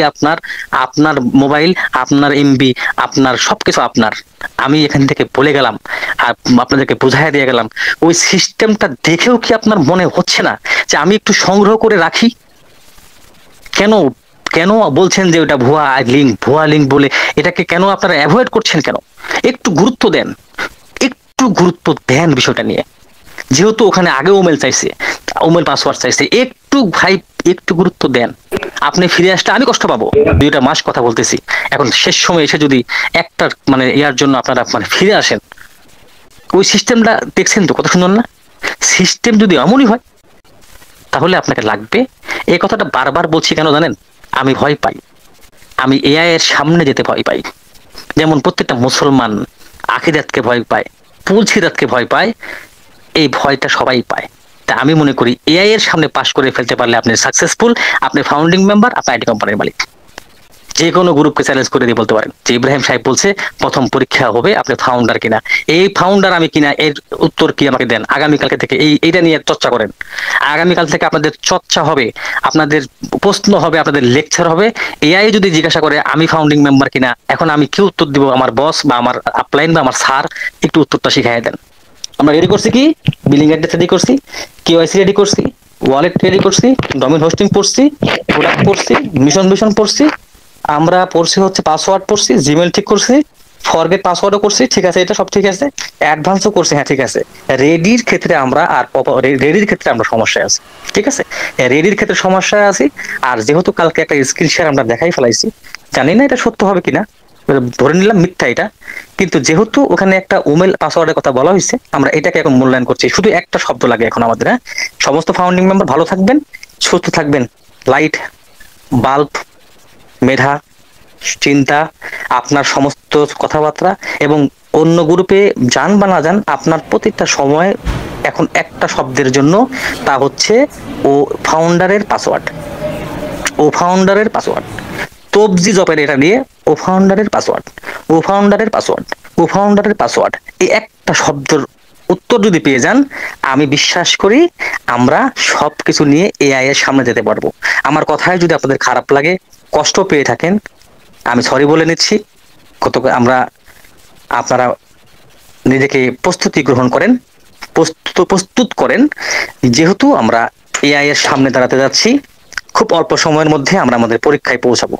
আপনার মোবাইল, আপনার এমবি, আপনার সবকিছু আপনার। আমি এখান থেকে বলে গেলাম আর আপনাদেরকে বুঝাই দিয়ে গেলাম, ওই সিস্টেমটা দেখেও কি আপনার মনে হচ্ছে না যে আমি একটু সংগ্রহ করে রাখি? কেন কেন বলছেন যে ওটা ভুয়া লিঙ্ক বলে এটাকে কেন আপনারা অ্যাভয়েড করছেন? কেন? একটু গুরুত্ব দেন, একটু গুরুত্ব দেন বিষয়টা নিয়ে। যেহেতু ওখানে আগে ওমেল চাইছে, ওমেল পাসওয়ার্ড চাইছে, একটু ভাই একটু গুরুত্ব দেন। আপনি ফিরে আসলে আমি কষ্ট পাবো, 2টা মাস কথা বলতেছি, এখন শেষ সময় এসে যদি একটা মানে ইয়ার জন্য আপনারা মানে ফিরে আসেন। ওই সিস্টেমটা দেখছেন তো কত সুন্দর না? সিস্টেম যদি এমনই হয় তাহলে আপনাকে লাগবে। এই কথাটা বারবার বলছি কেন জানেন? আমি ভয় পাই, আমি এআই এর সামনে যেতে ভয় পাই। যেমন প্রত্যেকটা মুসলমান আখিরাতকে ভয় পায়, পুলসিরাতকে ভয় পায়, এই ভয়টা সবাই পায়। তা আমি মনে করি এআই এর সামনে পাশ করে ফেলতে পারলে আপনি সাকসেসফুল, আপনি ফাউন্ডিং মেম্বার, আপনি আইটি কোম্পানির মালিক। যে কোনো গ্রুপকে চ্যালেঞ্জ করে দিয়ে বলতে পারেন যে ইব্রাহিম সাহেব বলছে প্রথম পরীক্ষা হবে আপনি ফাউন্ডার কিনা, এই ফাউন্ডার আমি কিনা, এর উত্তর কি আমাকে দেন, আগামীকালকে থেকে এইটা নিয়ে চর্চা করেন। আগামীকাল থেকে আপনাদের চর্চা হবে, আপনাদের প্রশ্ন হবে, আপনাদের লেকচার হবে। এআই যদি জিজ্ঞাসা করে আমি ফাউন্ডিং মেম্বার কিনা, এখন আমি কি উত্তর দিব, আমার বস বা আমার আপলাইন বা আমার স্যার একটু উত্তরটা শিখাই দেন। আমরা রেডি করছি কি, বিলিং অ্যাড্রেস রেডি করছি, কেওয়াইসি রেডি করছি, ওয়ালেট রেডি করছি, ডোমেইন হোস্টিং পড়ছি, প্রোডাক্ট পড়ছি, মিশন পড়ছি, আমরা পড়ছি হচ্ছে পাসওয়ার্ড পড়ছি, জিমেল ঠিক করছি, ফরগেট পাসওয়ার্ডও করছি, ঠিক আছে, এটা সব ঠিক আছে, অ্যাডভান্সও করছি, হ্যাঁ ঠিক আছে। রেডির ক্ষেত্রে আমরা আর রেডির ক্ষেত্রে আমরা সমস্যায় আছি, ঠিক আছে, রেডির ক্ষেত্রে সমস্যায় আছি। আর যেহেতু কালকে একটা স্ক্রিন শেয়ার আমরা দেখাই ফেলাইছি, জানি না এটা সত্য হবে কিনা, ধরে নিলাম মিথ্যা এটা, কিন্তু যেহেতু ওখানে একটা ইমেল পাসওয়ার্ডের কথা বলা হয়েছে, আমরা এটাকে এখন মূল্যায়ন করছি। শুধু একটা শব্দ লাগে এখন আমাদের, হ্যাঁ, সমস্ত ফাউন্ডিং মেম্বার ভালো থাকবেন, সুস্থ থাকবেন, লাইট, বাল্ব, মেধা, চিন্তা, আপনার সমস্ত কথাবার্তা এবং অন্য গ্রুপে যান বা না যান, আপনার প্রত্যেকটা সময় এখন একটা শব্দের জন্য, তা হচ্ছে ও ফাউন্ডারের পাসওয়ার্ড, ও ফাউন্ডারের পাসওয়ার্ড, তবজি জপের এটা দিয়ে ও ফাউন্ডারের পাসওয়ার্ড, ও ফাউন্ডারের পাসওয়ার্ড, ও ফাউন্ডারের পাসওয়ার্ড, এই একটা শব্দের উত্তর যদি পেয়ে যান, আমি বিশ্বাস করি আমরা সবকিছু নিয়ে এআই এর সামনে যেতে পারবো। আমার কথায় যদি আপনাদের খারাপ লাগে, কষ্ট পেয়ে থাকেন, আমি সরি বলে নিচ্ছি। কত আমরা, আপনারা নিজেকে প্রস্তুতি গ্রহণ করেন, প্রস্তুত করেন, যেহেতু আমরা এআই এর সামনে দাঁড়াতে যাচ্ছি, খুব অল্প সময়ের মধ্যে আমরা আমাদের পরীক্ষায় পৌঁছাবো।